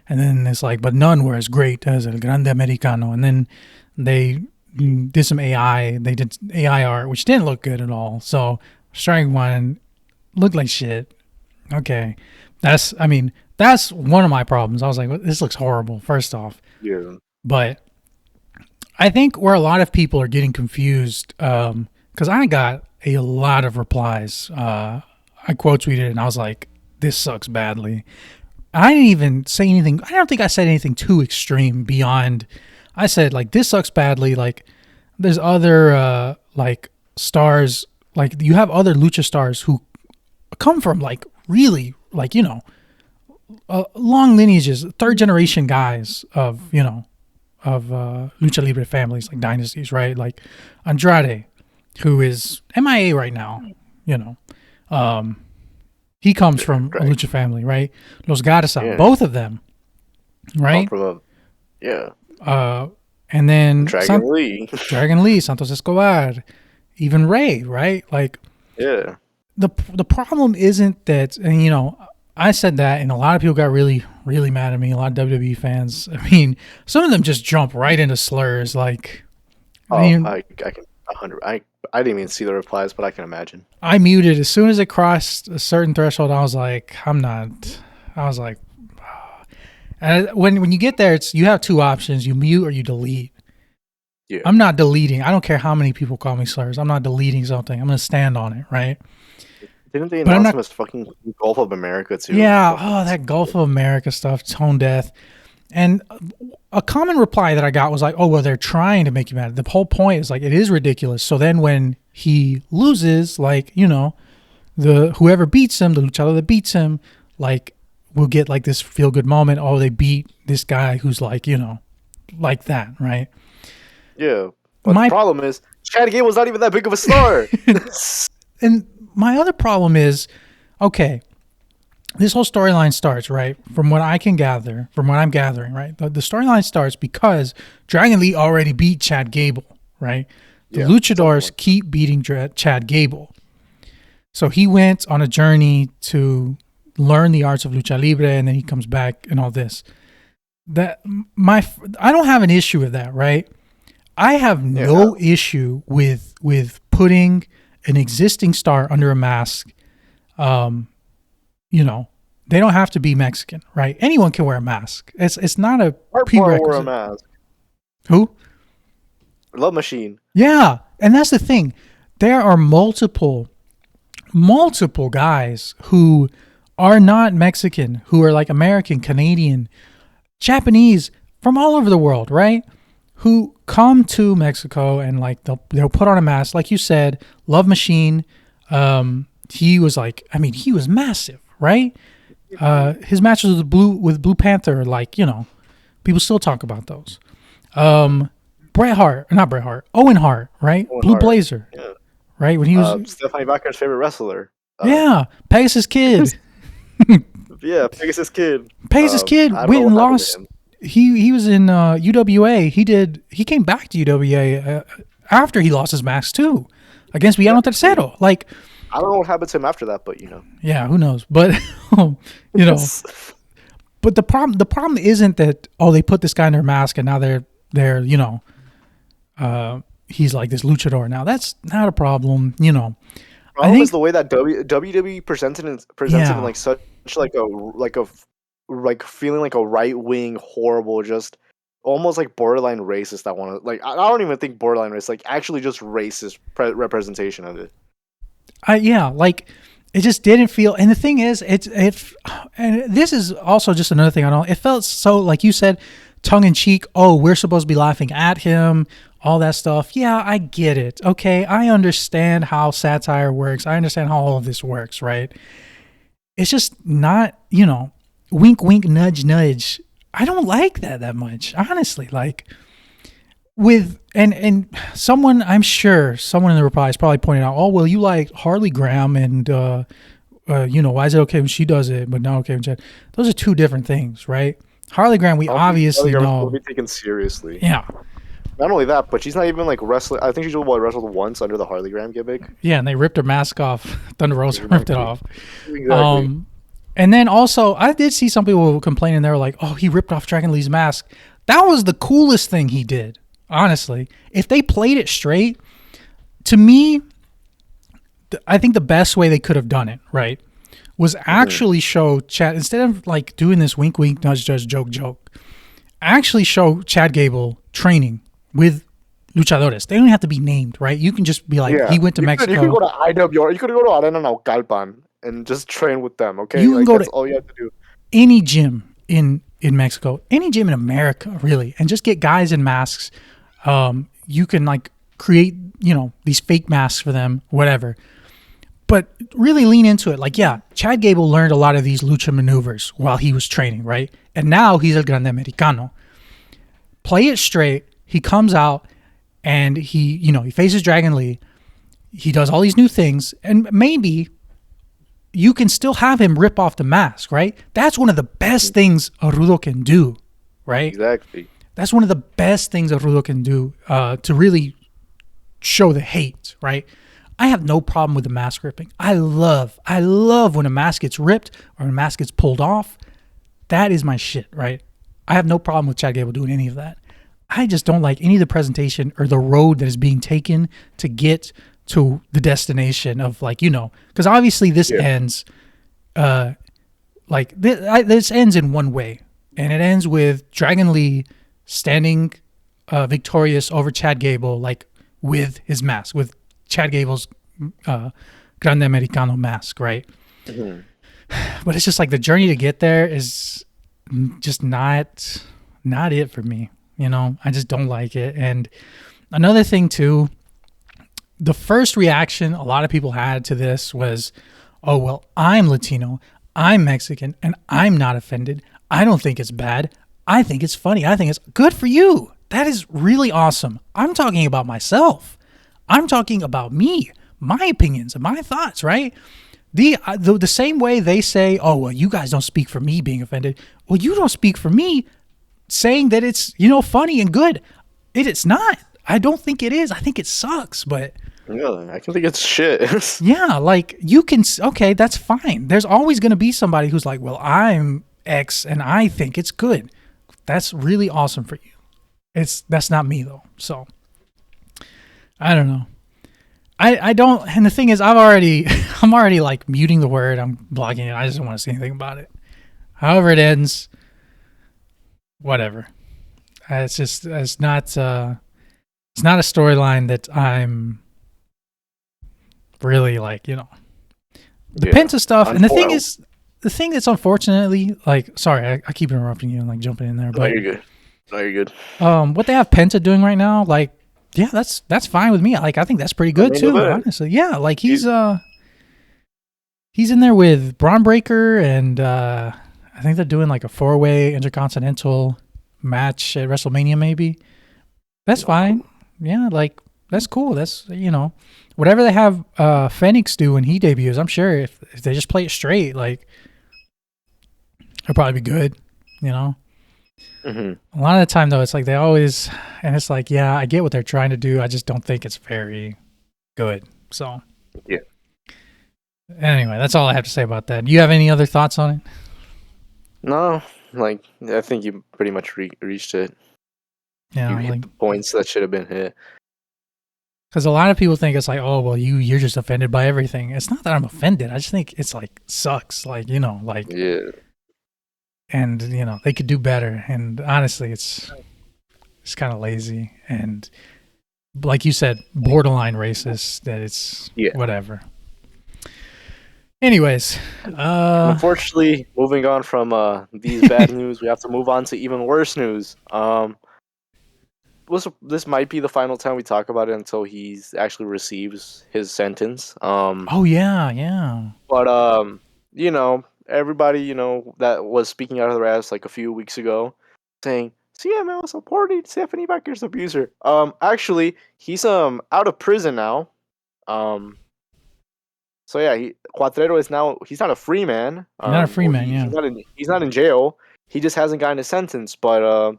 And then it's like, but none were as great as El Grande Americano. And then they did some AI. They did AI art, which didn't look good at all. So Strike One looked like shit. Okay. That's one of my problems. I was like, this looks horrible, first off. Yeah. But I think where a lot of people are getting confused, because I got a lot of replies. I quote tweeted and I was like, this sucks badly. I didn't even say anything. I don't think I said anything too extreme beyond, I said, like, this sucks badly. Like, there's other, like, stars, like, you have other lucha stars who come from, like, really, like, you know, long lineages, third generation guys of, you know, of lucha libre families, like dynasties, right? Like Andrade, who is MIA right now, you know. He comes from a lucha family, right? Los Garza, both of them, right? Yeah. And then Dragon Lee, Santos Escobar, even Ray, right? Like, yeah. The problem isn't that, and you know, I said that, and a lot of people got really, really mad at me. A lot of WWE fans. I mean, some of them just jump right into slurs. Like, I can 100. I didn't even see the replies, but I can imagine. I muted as soon as it crossed a certain threshold. I was like, I'm not. I was like, and when you get there, it's you have two options: you mute or you delete. Yeah. I'm not deleting. I don't care how many people call me slurs. I'm not deleting something. I'm gonna stand on it, right? Didn't they announce him as fucking Gulf of America too? Yeah, that Gulf of America stuff, tone deaf. And a common reply that I got was like, oh, well, they're trying to make you mad. The whole point is like, it is ridiculous. So then when he loses, like, you know, whoever beats him, the luchador that beats him, like, will get like this feel good moment. Oh, they beat this guy who's like, you know, like that, right? Yeah. But the problem is, Chad Gable's not even that big of a star. And my other problem is, okay, this whole storyline starts, right, from what I can gather, from what I'm gathering, right? The storyline starts because Dragon Lee already beat Chad Gable, right? The luchadors keep beating Chad Gable. So he went on a journey to learn the arts of lucha libre, and then he comes back and all this. I don't have an issue with that, right? I have no issue with putting an existing star under a mask. You know, they don't have to be Mexican, right? Anyone can wear a mask. It's not a prerequisite. Wear a mask. Who? Love Machine. Yeah, and that's the thing. There are multiple guys who are not Mexican, who are like American, Canadian, Japanese, from all over the world, right? Who come to Mexico and like they'll put on a mask, like you said. Love Machine, he was like, I mean, he was massive, right? His matches with Blue Panther, like, you know, people still talk about those. Owen Hart, right? Blue Blazer, right? When he was Stephanie Baker's favorite wrestler. Pegasus Kid. Pegasus Kid. Pegasus Kid went and lost. He was in UWA. He came back to UWA after he lost his mask too, against Villano Tercero. Like, I don't know what happened to him after that, but you know. Yeah, who knows? But you know, but the problem isn't that they put this guy in their mask and now they're you know, he's like this luchador now. That's not a problem, you know. I think is the way that WWE presented him like such like feeling like a right wing horrible, just almost like borderline racist. I don't even think borderline racist, like actually just racist representation of it. Like it just didn't feel. And the thing is, and this is also just another thing I don't. It felt so, like you said, tongue in cheek. Oh, we're supposed to be laughing at him. All that stuff. Yeah, I get it. Okay, I understand how satire works. I understand how all of this works, right? It's just not, you know, wink, wink, nudge, nudge. I don't like that much, honestly. Like, and someone, I'm sure someone in the replies probably pointed out, oh, well, you like Harley Graham and, you know, why is it okay when she does it, but not okay when Chad? Those are two different things, right? Harley Graham, we obviously know. Will be taken seriously. Yeah. Not only that, but she's not even like wrestling. I think she's wrestled once under the Harley Graham gimmick. Yeah, and they ripped her mask off. Thunder Rosa ripped it off. Exactly. And then also, I did see some people complaining. They were like, oh, he ripped off Dragon Lee's mask. That was the coolest thing he did, honestly. If they played it straight, to me, I think the best way they could have done it, right, was actually show Chad, instead of like doing this wink, wink, nudge, nudge, joke, joke, actually show Chad Gable training with luchadores. They don't have to be named, right? You can just be like, he went to Mexico. You could go to IWR. You could go to Arena Naucalpan and just train with them, okay? You can go that's to all you have to do. any gym in Mexico, any gym in America, really, and just get guys in masks. You can like create, these fake masks for them, whatever. But really lean into it. Like, yeah, Chad Gable learned a lot of these lucha maneuvers while he was training, right? And now he's El Grande Americano. Play it straight. He comes out and he faces Dragon Lee. He does all these new things. And maybe you can still have him rip off the mask, right? That's one of the best things a Rudo can do, right? Exactly. That's one of the best things a Rudo can do to really show the hate, right? I have no problem with the mask ripping. I love when a mask gets ripped or a mask gets pulled off. That is my shit, right? I have no problem with Chad Gable doing any of that. I just don't like any of the presentation or the road that is being taken to get to the destination of because obviously this ends, this ends in one way, and it ends with Dragon Lee standing victorious over Chad Gable, like with his mask, with Chad Gable's Grande Americano mask, right? Mm-hmm. But it's just like the journey to get there is just not it for me. I just don't like it. And another thing too, the first reaction a lot of people had to this was, oh, well, I'm Latino, I'm Mexican, and I'm not offended. I don't think it's bad. I think it's funny. I think it's good for you. That is really awesome. I'm talking about myself. I'm talking about me, my opinions and my thoughts, right? The same way they say, oh, well, you guys don't speak for me being offended. Well, you don't speak for me saying that it's, funny and good. It's not. I don't think it is. I think it sucks, but... Yeah, I can think it's shit. Yeah, like, you can... Okay, that's fine. There's always going to be somebody who's like, well, I'm X and I think it's good. That's really awesome for you. That's not me, though, so... I don't know. I don't, and the thing is, I'm already like muting the word. I'm blocking it. I just don't want to see anything about it. However it ends, whatever. It's not a storyline that I'm really like, the Penta stuff. And the thing that's unfortunately, like, sorry, I keep interrupting you and like jumping in there, but No, you're good. What they have Penta doing right now, like, yeah, that's fine with me. Like, I think that's pretty good too, honestly. Yeah, like he's in there with Braun Breaker, and I think they're doing like a 4-way Intercontinental match at WrestleMania, maybe. That's fine. Yeah, like that's cool. That's whatever they have Phoenix do when he debuts. I'm sure if they just play it straight, like it'll probably be good. Mm-hmm. A lot of the time, though, it's like they always, and it's like, yeah, I get what they're trying to do. I just don't think it's very good. So, yeah. Anyway, that's all I have to say about that. Do you have any other thoughts on it? No, like I think you pretty much reached it. Yeah, you hit the points that should have been hit. Because a lot of people think it's like, oh, well, you're just offended by everything. It's not that I'm offended. I just think it's like sucks. Like yeah. And they could do better. And honestly, it's kind of lazy and, like you said, borderline racist. That it's whatever. Anyways, unfortunately, moving on from these bad news, we have to move on to even worse news. This might be the final time we talk about it until he actually receives his sentence. Oh yeah. But everybody, that was speaking out of their ass like a few weeks ago, saying CML supporting Stephanie Becker's abuser. Actually, he's out of prison now. So yeah, Cuatrero is now, he's not a free man. He's not a free man. Yeah, he's not in jail. He just hasn't gotten a sentence, but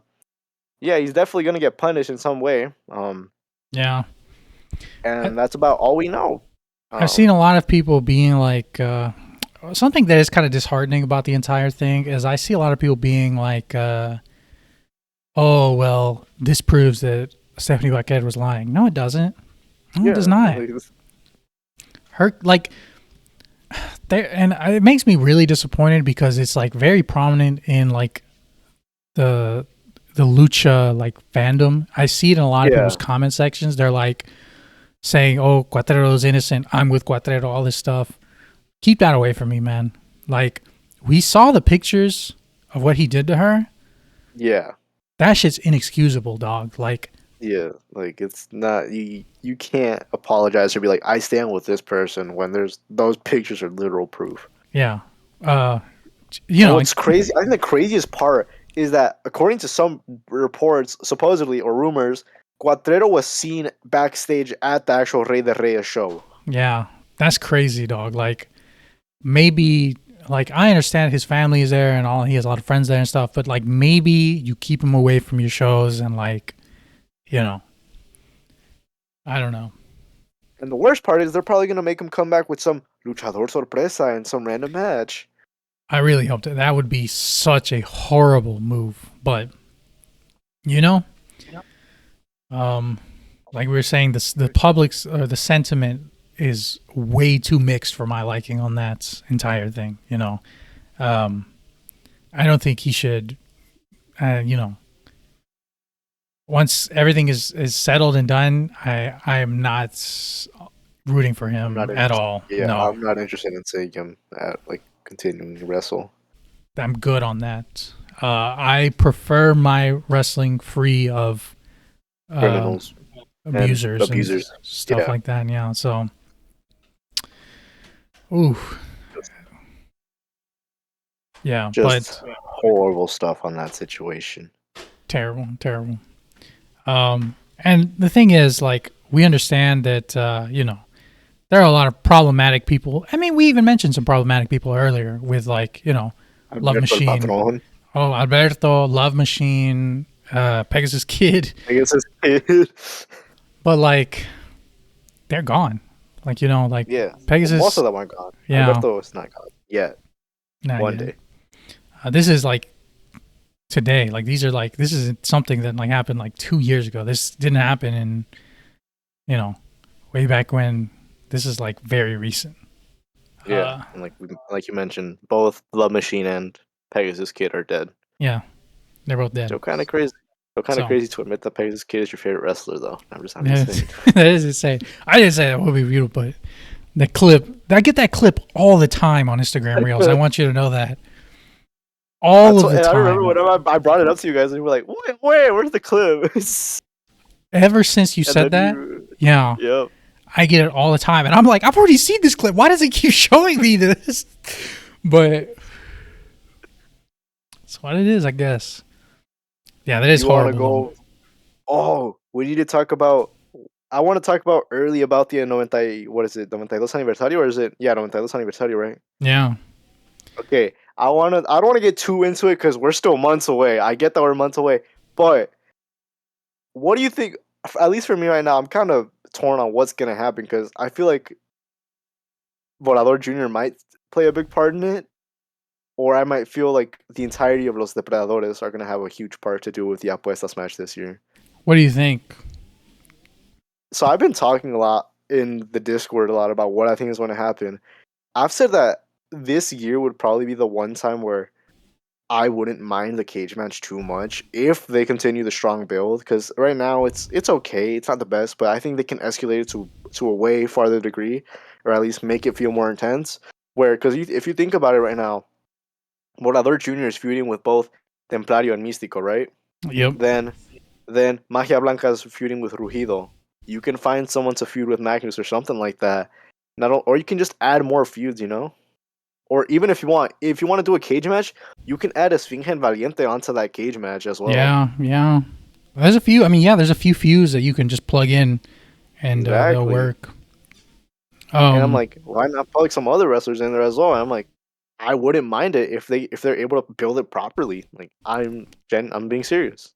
yeah, he's definitely gonna get punished in some way. Yeah, and that's about all we know. I've seen a lot of people being like. Something that is kind of disheartening about the entire thing is I see a lot of people being like, oh, well, this proves that Stephanie Becker was lying. No, it doesn't. No, it does not. Her, like, it makes me really disappointed because it's like very prominent in like the lucha like fandom. I see it in a lot of Yeah. people's comment sections. They're like saying, "Oh, Cuatrero's innocent. I'm with Cuatrero." All this stuff. Keep that away from me, man. Like, we saw the pictures of what he did to her. Yeah. That shit's inexcusable, dog. Like, Yeah. Like it's not you can't apologize or be like, I stand with this person when there's those pictures are literal proof. yeah. You And know, what's crazy, I think the craziest part is that according to some reports, supposedly or rumors, Cuatrero was seen backstage at the actual Rey de Reyes show. yeah. That's crazy, dog. Like, maybe, like, I understand his family is there and all, he has a lot of friends there and stuff, but like, maybe you keep him away from your shows and like, you know, I don't know. And the worst part is they're probably gonna make him come back with some luchador sorpresa in some random match. I really hope that would be such a horrible move, but you know, like we were saying, the public's the sentiment is way too mixed for my liking on that entire thing. You know, I don't think he should. You know, once everything is settled and done, I am not rooting for him at all. Yeah, No, I'm not interested in seeing him at like continuing to wrestle. I'm good on that. I prefer my wrestling free of Criminals, abusers and stuff Yeah. like that. Yeah. So, ooh, yeah, Just but horrible stuff on that situation. terrible, terrible. And the thing is, like, we understand that you know, there are a lot of problematic people. I mean, we even mentioned some problematic people earlier with, like, you know, Love Alberto el Machine. Patron. Oh, Alberto, Love Machine, Pegasus Kid. I guess his kid. But like, they're gone. Like, you know, like Yeah, Pegasus. most of them are gone. Yeah. Alberto is not gone yet. Not One yet. day. This is like today. Like, these are like, this is something that like happened like 2 years ago. This didn't happen in, you know, way back when. This is like very recent. Yeah, and like you mentioned, both Love Machine and Pegasus Kid are dead. Yeah, they're both dead. Still kind of crazy. Still kind of So- crazy to admit that Pegasus Kid is your favorite wrestler, though. I'm just Yeah, saying. that is insane. I didn't say that would be beautiful, but the clip, I get that clip all the time on Instagram Reels. I want you to know that. All of the And time. I remember whenever I brought it up to you guys, and you were like, "Wait, where's the clip?" Ever since you And said that, then yeah, Yep. I get it all the time. And I'm like, I've already seen this clip. Why does it keep showing me this? But it's what it is, I guess. Yeah, that is You want to horrible. go? Oh, we need to talk about. I want to talk about early about the 90. What is it? 92 aniversario, or is it? Yeah, 92 aniversario, right? Yeah. Okay. I don't want to get too into it because we're still months away. I get that we're months away, but what do you think? At least for me right now, I'm kind of torn on what's gonna happen because I feel like Volador Jr. might play a big part in it, or I might feel like the entirety of Los Depredadores are gonna have a huge part to do with the Apuestas match this year. What do you think? So I've been talking a lot in the Discord about what I think is going to happen. I've said that this year would probably be the one time where I wouldn't mind the cage match too much if they continue the strong build. Because right now it's okay, it's not the best, but I think they can escalate it to a way farther degree, or at least make it feel more intense. Where because if you think about it right now, Volador Jr. is feuding with both Templario and Místico, right? Yep. Then Magia Blanca is feuding with Rugido. You can find someone to feud with Magnus or something like that. Or you can just add more feuds, you know? Or even if you want to do a cage match, you can add Esfinge and Valiente onto that cage match as well. Yeah. There's a few. I mean, yeah, there's a few feuds that you can just plug in and they'll Exactly. work. And I'm like, why not plug some other wrestlers in there as well? And I'm like, I wouldn't mind it if they're able to build it properly. Like I'm being serious.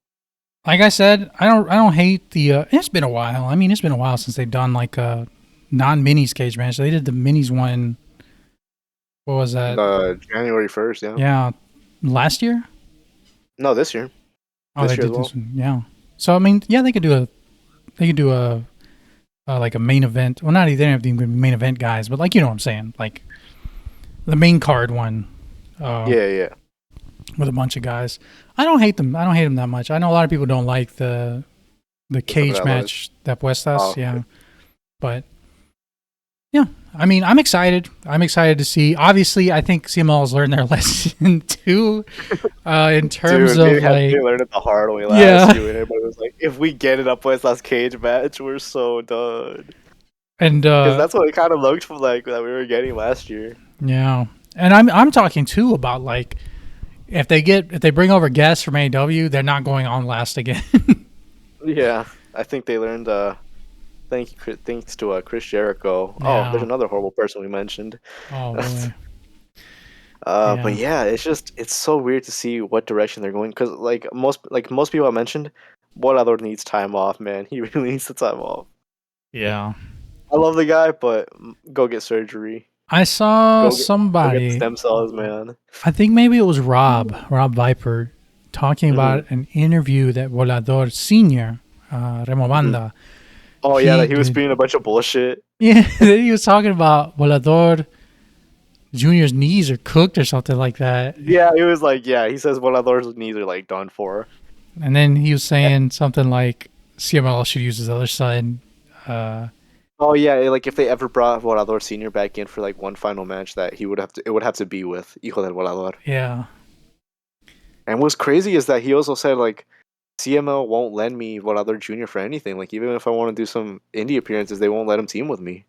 like I said, I don't hate the. It's been a while. I mean, it's been a while since they've done like a non-minis cage match. They did the minis one. What was that? January 1st, yeah. Yeah, last year. No, this year. Oh, This they year as did well. this one. Yeah. So I mean, yeah, they could do a like a main event. Well, not even they don't have to be main event guys, but like, you know what I'm saying. Like, the main card one. Yeah. With a bunch of guys. I don't hate them. I don't hate them that much. I know a lot of people don't like the cage match, the apuestas. Yeah, Okay. but yeah, I mean, I'm excited. I'm excited to see. Obviously, I think CML has learned their lesson too, in terms Dude, of like, they learned it the hard way yeah, last year, and everybody was like, "If we get it up with last cage match, we're so done." and Because that's what it kind of looked like that we were getting last year. yeah, and I'm talking too about like if they bring over guests from AEW, they're not going on last again. Yeah, I think they learned. Thanks to Chris Jericho. Oh, there's Yeah. another horrible person we mentioned. Oh boy. But Yeah. yeah, it's so weird to see what direction they're going because like most people I mentioned, Volador needs time off, man. He really needs the time off. Yeah. I love the guy, but go get surgery. I saw Go get the somebody. stem cells, man. I think maybe it was Rob Viper, talking Hmm. about an interview that Volador Senior, Remo Hmm. Banda, Oh yeah, he that he was did. spewing a bunch of bullshit. Yeah, he was talking about Volador Junior's knees are cooked or something like that. Yeah, he was like, yeah, he says Volador's knees are like done for. And then he was saying something like CML should use his other son. Uh, Oh yeah, like if they ever brought Volador Senior back in for like one final match, that it would have to be with Hijo del Volador. yeah, And what's crazy is that he also said like CML won't lend me Volador Junior for anything. Like even if I want to do some indie appearances, they won't let him team with me.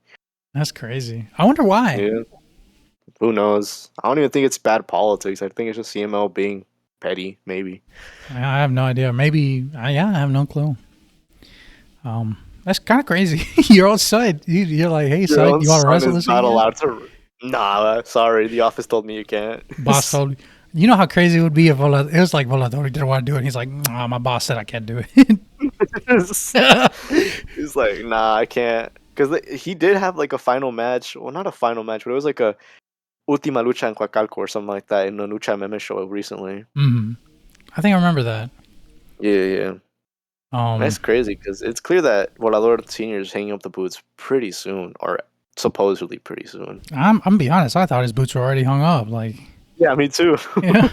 that's crazy. I wonder why. Yeah, who knows? I don't even think it's bad politics. I think it's just CML being petty, maybe. I have no idea. Maybe, yeah, I have no clue. That's kind of crazy. Your own son, you're like, hey, Your son, own you want to son wrestle is this not weekend? allowed to. Nah, sorry. The office told me you can't. Boss told me. You know how crazy it would be if it was like Volador didn't want to do it. And he's like, nah, my boss said I can't do it. He's like, nah, I can't. Because he did have like a final match. Well, not a final match, but it was like a Ultima Lucha en Coacalco or something like that in a Lucha Meme show recently. Hmm. I think I remember that. Yeah. Um, That's crazy because it's clear that Volador Senior is hanging up the boots pretty soon, or supposedly pretty soon. I'm gonna be honest. I thought his boots were already hung up. Like, Yeah, me too. yeah.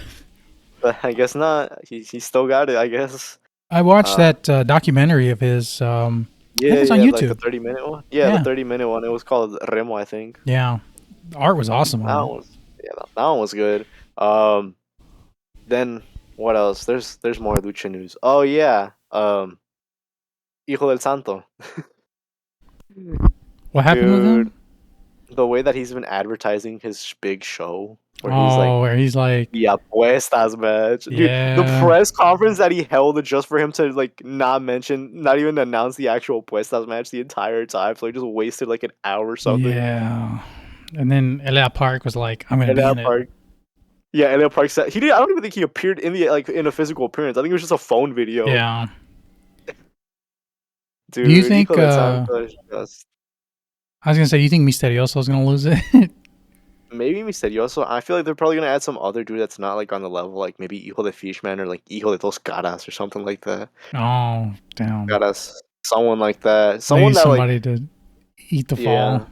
But I guess not. He still got it, I guess. I watched Uh, that documentary of his. I think yeah, it's on like the YouTube. 30-minute one. Yeah, the Yeah, 30-minute one. It was called Remo, I think. yeah. The art was awesome That on it. one was that one was good. Um, then what else? There's more lucha news. Oh yeah. Hijo del Santo. What happened with Dude, him? the way that he's been advertising his big show, where he's like, Oh, where he's like, the apuestas match, dude. The yeah, press conference that he held just for him to like not even announce the actual apuestas match the entire time, so he just wasted like an hour or something. yeah. And then Elia Park was like, I'm gonna And be that in it. part, yeah, and that part said he did. I don't even think he appeared in the like in a physical appearance. I think it was just a phone video, Yeah. Do you dude. think? Hijo del Santo is just I was gonna say, you think Misterioso's gonna lose it? maybe Misterioso. I feel like they're probably gonna add some other dude that's not like on the level, like maybe Hijo de Fishman or like Hijo de Dos Caras or something like that. Oh, damn. Caras, someone like that, Maybe someone that like somebody to eat the fall. yeah.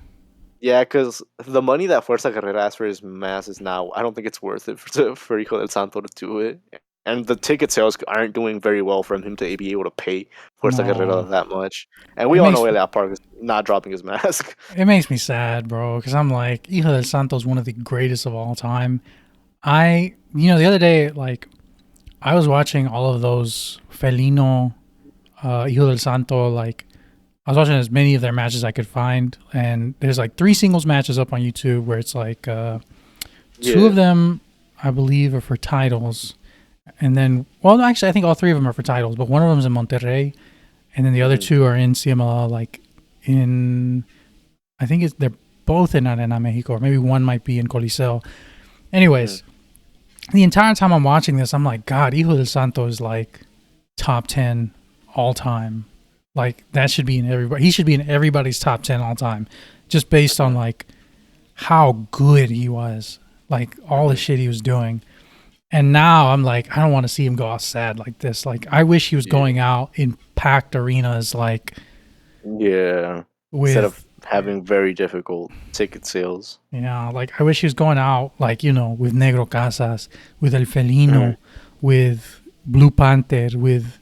Yeah, because the money that Fuerza Guerrera asked for his mass is now, I don't think it's worth it for Hijo del Santo to do it. And the ticket sales aren't doing very well for him to be able to pay Fuerza No, Guerrera that much. And we it all know makes Elia Park is not dropping his mask. it makes me sad, bro. Because I'm like, Hijo del Santo is one of the greatest of all time. The other day, like, I was watching all of those Felino, Hijo del Santo, like, I was watching as many of their matches as I could find, and there's like 3 singles matches up on YouTube where it's like 2 of Yeah. them, I believe, are for titles, and then, well, actually, I think all 3 of them are for titles, but one of them is in Monterrey, and then the other Mhm. 2 are in CMLL, like in, I think they're both in Arena Mexico, or maybe one might be in Coliseo. Anyways, the entire time I'm watching this, I'm like, God, Hijo del Santo is like top 10 all time. Like that should be in everybody. He should be in everybody's top 10 all time, just based on Mhm. like how good he was, like all the shit he was doing. And now I'm like, I don't want to see him go out sad like this. Like I wish he was Yeah. going out in packed arenas, like Yeah. Instead of with having very difficult ticket sales. Yeah, like I wish he was going out, like, with Negro Casas, with El Felino, with Blue Panther, with,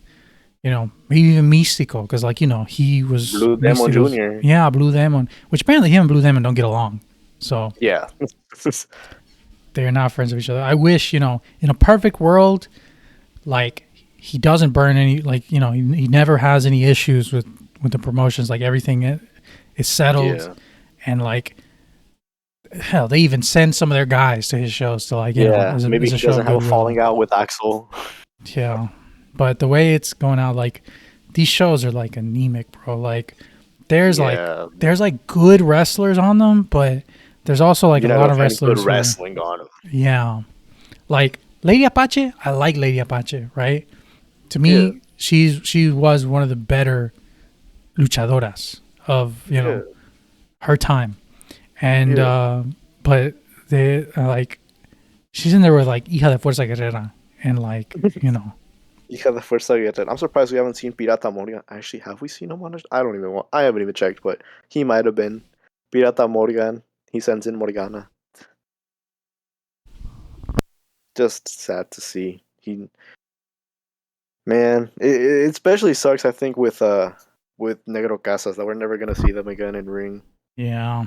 maybe even Mystico, because, like, he was Blue Demon Mystico's, Jr. yeah, Blue Demon, which apparently him and Blue Demon don't get along. So Yeah. they're not friends with each other. I wish, in a perfect world, like, he doesn't burn any, like, he never has any issues with the promotions. Like, everything is settled. Yeah. And, like, hell, they even send some of their guys to his shows to, like, Maybe as a he show doesn't of have a goodwill. falling out with Axel. Yeah. But the way it's going out, like, these shows are, like, anemic, bro. Like, there's good wrestlers on them, but there's also, like, You're a not lot gonna of find wrestlers good wrestling on him. yeah. Like, Lady Apache, I like Lady Apache, right? To me, she was one of the better luchadoras of, her time. And, but they, like, she's in there with, like, Hija de Fuerza Guerrera. And, like, Hija de Fuerza Guerrera. I'm surprised we haven't seen Pirata Morgan. Actually, have we seen him on I don't even want. I haven't even checked, but he might have been. Pirata Morgan. He sends in Morgana. Just sad to see. Man, it especially sucks. I think with Negro Casas that we're never gonna see them again in ring. yeah.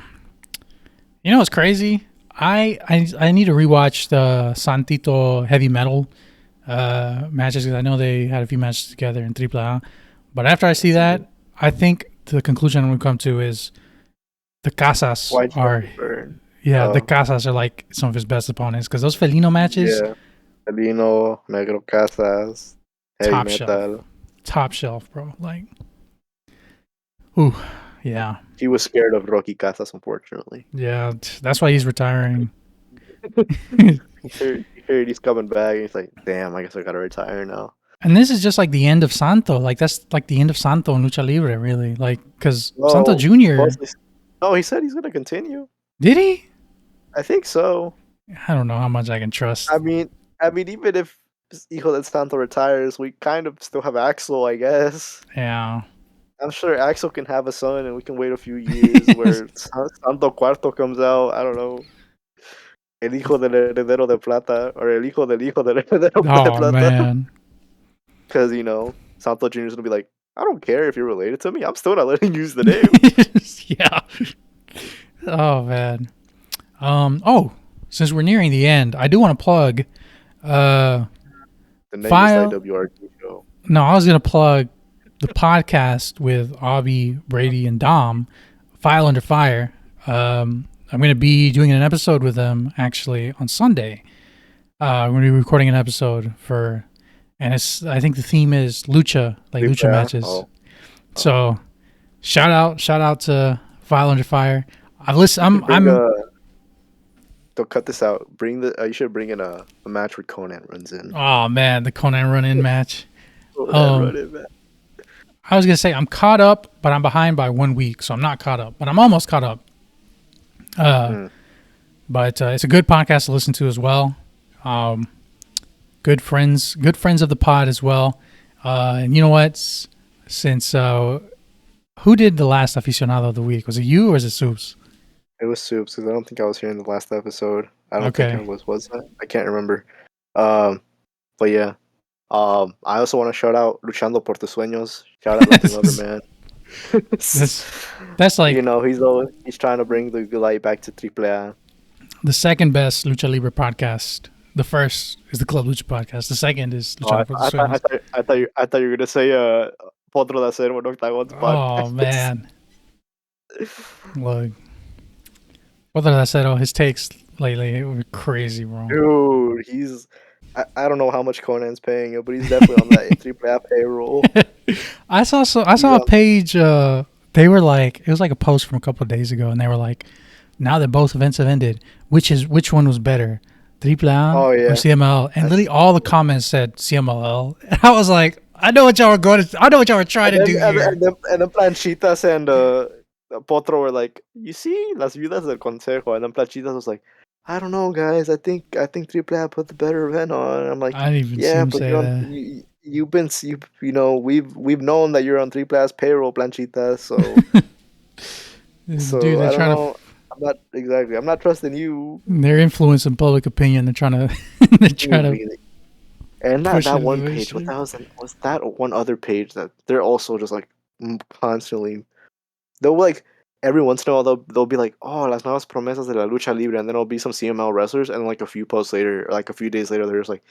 You know what's crazy? I need to rewatch the Santito Heavy Metal matches, because I know they had a few matches together in AAA. But after I see that, I think the conclusion I'm going to come to is the Casas are... Yeah, the Casas are, like, some of his best opponents, because those Felino matches... Yeah, Felino, Negro Casas, Heavy top Metal. shelf. Top shelf, bro. Like... Ooh, yeah. He was scared of Rocky Casas, unfortunately. Yeah, that's why he's retiring. He heard he's coming back, and he's like, damn, I guess I gotta retire now. And this is just like the end of Santo. Like, that's like the end of Santo in Lucha Libre, really. Like, because Santo Jr. No, he said he's gonna continue. Did he? I think so. I don't know how much I can trust. I mean, even if Hijo del Santo retires, we kind of still have Axel, I guess. Yeah. I'm sure Axel can have a son, and we can wait a few years where Santo Cuarto comes out. I don't know. El hijo del heredero de plata, or el hijo del heredero de plata. Oh, man. Because, Santo Jr. is going to be like, I don't care if you're related to me. I'm still not letting you use the name. Yeah. Oh, man. Since we're nearing the end, I do want to plug the name is IWRG show. No, I was going to plug the podcast with Avi, Brady, and Dom, File Under Fire. I'm going to be doing an episode with them, actually, on Sunday. We're going to be recording an episode and I think the theme is Lucha, like Lucha matches. So, shout out to File Under Fire. Don't cut this out. You should bring in a match where Conan runs in. Oh man, the Conan run-in match. Run-in match. I was gonna say I'm caught up, but I'm behind by 1 week, so I'm not caught up, but I'm almost caught up. But it's a good podcast to listen to as well. Good friends of the pod as well. And you know what? Since who did the last aficionado of the week? Was it you or was it Soups? It was Soups, because I don't think I was here in the last episode. I don't think I was. Was that? I can't remember. But yeah. I also want to shout out Luchando por tus sueños. Shout out to another man. That's like, he's trying to bring the light back to AAA. The second best Lucha Libre podcast. The first is the Club Lucha podcast. The second is Luchando por tus sueños. I thought you were gonna say Potro de Acero en Octagon's podcast. Oh man. Look. Potro de Acero, his takes lately were crazy, bro. Dude, I don't know how much Conan's paying him, but he's definitely on that AAA payroll. I saw a page. They were like, it was like a post from a couple of days ago, and they were like, now that both events have ended, which one was better, AAA or CMLL? And literally all the comments said CMLL. And I was like, I know what y'all were trying to do here. And then Planchitas and Potro were like, you see, las viudas del consejo, and then Planchitas was like, I don't know, guys. I think AAA put the better event on. And I'm like, I didn't even see him say that. We've known that you're on AAA's payroll, Planchitas. So So Dude, they're I don't trying to. know. I'm not trusting you. They're influencing public opinion. They're trying to. They're trying to Really. And push that it into one their page, what shit. the hell was that one other page that they're also just like constantly. They'll like every once in a while they'll be like, oh, las nuevas promesas de la lucha libre, and then it'll be some CML wrestlers, and like a few posts later, or like a few days later, they're just like,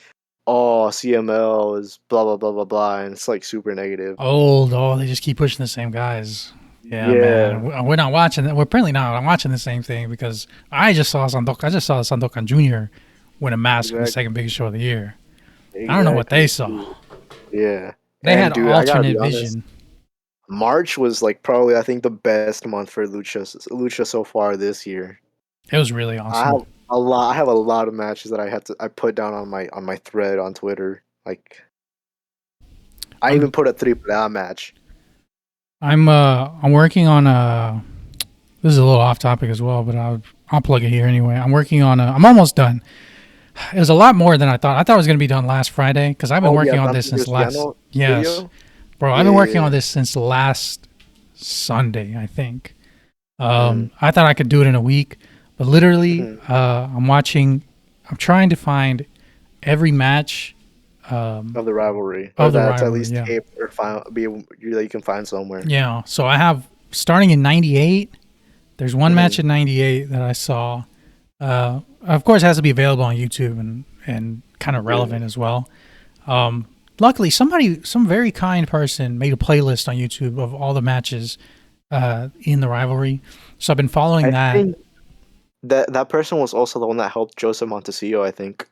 oh, CML is blah blah blah blah blah, and it's like super negative. Old. Oh, they just keep pushing the same guys. Yeah, Yeah, man. We're not watching that. We're apparently not. I'm watching the same thing because I just saw Sandokan. I just saw Sandokan Jr. win a mask in the exactly, second biggest show of the year. I don't know what they exactly. saw. Yeah, They and had dude, I gotta be alternate honest. vision. March was like probably I think the best month for Lucha so far this year. It was really I awesome. have I have a lot of matches that I put down on my thread on Twitter. Like I I'm even put a triple A match. I'm working on a. This is a little off topic as well, but I'll plug it here anyway. I'm working on a. I'm almost done. It was a lot more than I thought. I thought it was going to be done last Friday because I've been Oh yeah, working on this Dante since last. Cristiano Yes, video. bro, I've Yeah, been yeah, working on yeah. this since last Sunday, I think. Mm, I thought I could do it in a week, but literally, mhm. I'm watching. I'm trying to find every match Of the rivalry, or of the that's at rivalry. least Yeah, taped or that you can find somewhere. yeah. So I have starting in '98. There's one Hmm. match in '98 that I saw. Of course, it has to be available on YouTube and kind of Yeah. relevant as well. Luckily, some very kind person made a playlist on YouTube of all the matches in the rivalry. So I've been following I that. think that person was also the one that helped Joseph Montecillo. I think.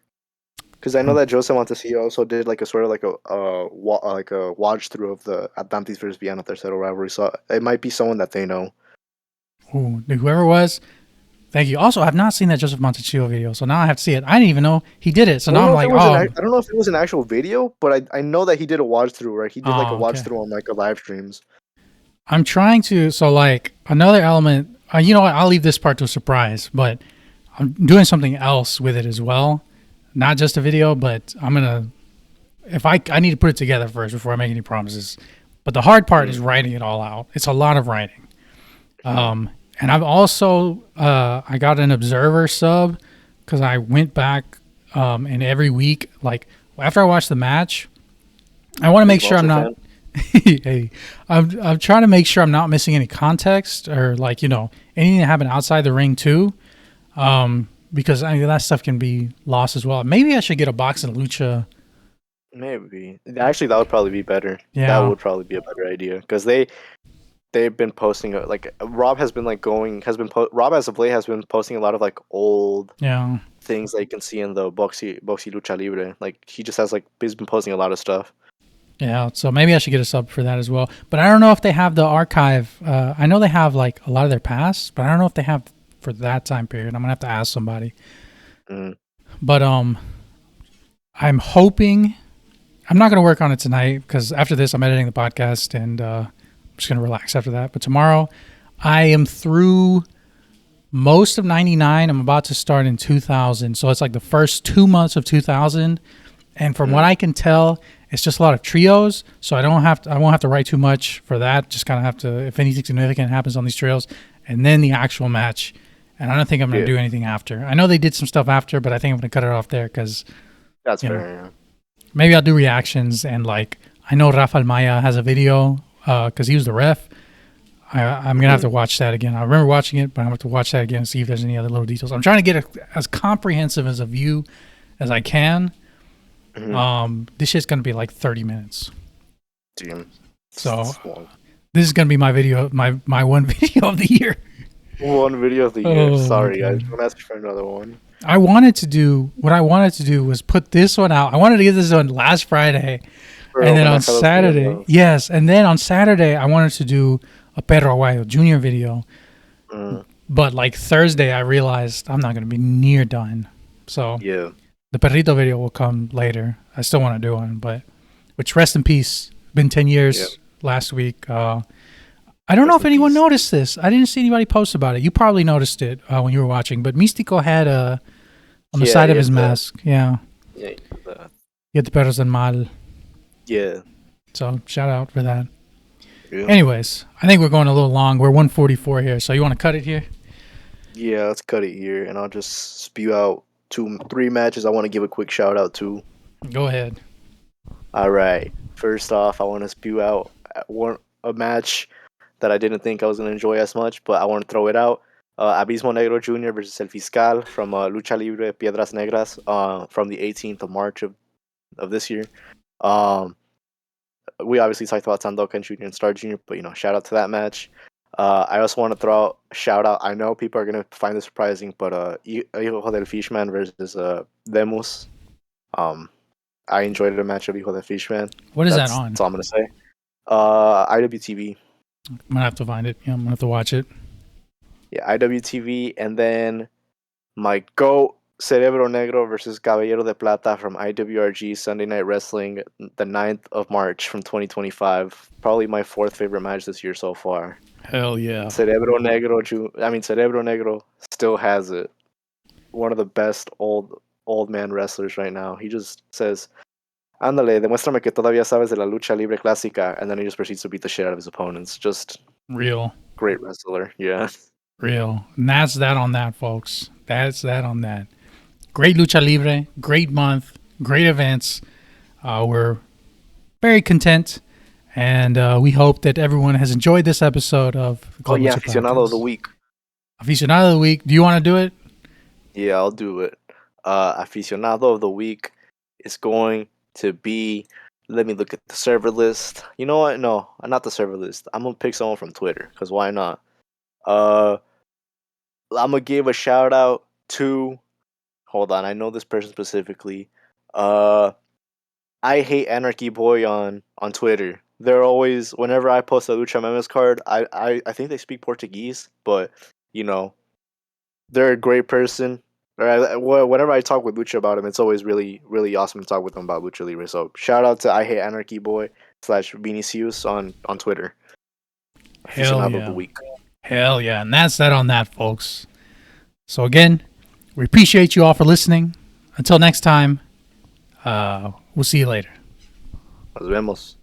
Because I know Hmm. that Jose Montecillo also did like a sort of like a watch through of the Atlantis versus Viana Tercero rivalry, so it might be someone that they know. Ooh, whoever it was, thank you. Also, I've not seen that Joseph Montecillo video, so now I have to see it. I didn't even know he did it. So I now don't I'm know if it like, was oh, I don't know if it was an actual video, but I know that he did a watch through, right? He did like a oh, watch okay. through on like a live streams. I'm trying to. So like another element. You know what? I'll leave this part to a surprise, but I'm doing something else with it as well. Not just a video, but I'm gonna. If I need to put it together first before I make any promises. But the hard part is Mm, writing it all out. It's a lot of writing. mm. And I've also I got an observer sub because I went back and every week, like after I watch the match, I want to make Dave sure I'm Meltzer not. fan. Hey, I'm trying to make sure I'm not missing any context or like anything that happened outside the ring too, because I mean that stuff can be lost as well. Maybe I should get a box of Lucha. Maybe actually that would probably be better. That Yeah, would probably be a better idea because they've been posting like Rob has been like going has been Rob as of late has been posting a lot of like old yeah, things that you can see in the Boxy Lucha Libre. Like he just has like he's been posting a lot of stuff. yeah. So maybe I should get a sub for that as well. But I don't know if they have the archive. I know they have like a lot of their past, but I don't know if they have for that time period. I'm gonna have to ask somebody. Mm. But I'm hoping I'm not gonna work on it tonight because after this I'm editing the podcast and I'm just gonna relax after that. But tomorrow I am through most of '99. I'm about to start in 2000, so it's like the first 2 months of 2000. And from what Mm. I can tell, it's just a lot of trios. So I won't have to write too much for that. Just kind of have to, if anything significant happens on these trios, and then the actual match. And I don't think I'm going Yeah, to do anything after. I know they did some stuff after, but I think I'm going to cut it off there because that's you know fair. maybe I'll do reactions and like I know Rafael Maya has a video because he was the ref. I'm gonna Yeah. have to watch that again. I remember watching it, but I'm gonna have to watch that again and see if there's any other little details. I'm trying to get as comprehensive as a view as I can. Mhm. This shit's gonna be like 30 minutes. Damn. So It's long. this is gonna be my video, my one video of the year. One video of the year. Oh my Sorry, guys. god! Don't ask me for another one. I wanted to do what I wanted to do was put this one out. I wanted to get this one last Friday, For and then on Homenaje a los Saturday, Villanos. yes, and then on Saturday I wanted to do a Pedro Aguayo Jr. video. Mm, But like Thursday, I realized I'm not gonna be near done. So yeah. the Perrito video will come later. I still want to do one, but which rest in peace. Been 10 years Yep. last week. I don't know Rest if in anyone peace. noticed this. I didn't see anybody post about it. You probably noticed it when you were watching. But Mystico had on the Yeah, side of yeah, his mask. Yeah, yeah, the, he had the Perros del Mal. yeah. So shout out for that. Yeah. Anyways, I think we're going a little long. We're 144 here, so you want to cut it here? Yeah, let's cut it here, and I'll just spew out 3 matches I want to give a quick shout out to. Go ahead. All right. First off, I want to spew out a match that I didn't think I was going to enjoy as much, but I want to throw it out. Abismo Negro Jr. versus El Fiscal from Lucha Libre Piedras Negras from the 18th of March of this year. We obviously talked about Sandokan Jr. and Star Jr., but shout out to that match. I also want to throw out a shout out. I know people are gonna find this surprising, but Hijo del Fishman versus Demus. I enjoyed the match of Hijo del Fishman. What is that on? That's all I'm gonna say. IWTV. I'm gonna have to find it. Yeah, I'm gonna have to watch it. Yeah, IWTV, and then my GOAT Cerebro Negro versus Caballero de Plata from IWRG Sunday Night Wrestling, the 9th of March from 2025. Probably my 4th favorite match this year so far. Hell yeah. Cerebro Negro still has it. One of the best old man wrestlers right now. He just says, "Ándale, demuéstrame que todavía sabes de la lucha libre clásica," and then he just proceeds to beat the shit out of his opponents. Just real great wrestler. Yeah. Real. And that's that on that, folks. That's that on that. Great Lucha Libre, great month, great events. We're very content, and we hope that everyone has enjoyed this episode of the Global Lucha Aficionado of the Week. Aficionado of the Week. Do you want to do it? Yeah, I'll do it. Aficionado of the Week is going to be... Let me look at the server list. You know what? No, not the server list. I'm going to pick someone from Twitter, because why not? I'm going to give a shout out to... Hold on, I know this person specifically. I hate Anarchy Boy on Twitter. They're always, whenever I post a Lucha Memes card, I think they speak Portuguese, but they're a great person. Whenever I talk with Lucha about them, it's always really, really awesome to talk with them about Lucha Libre. So shout out to I hate Anarchy Boy /Vinicius on Twitter. Hell yeah. Of the week. Hell yeah. And that's that on that, folks. So again, we appreciate you all for listening. Until next time, we'll see you later. Nos vemos.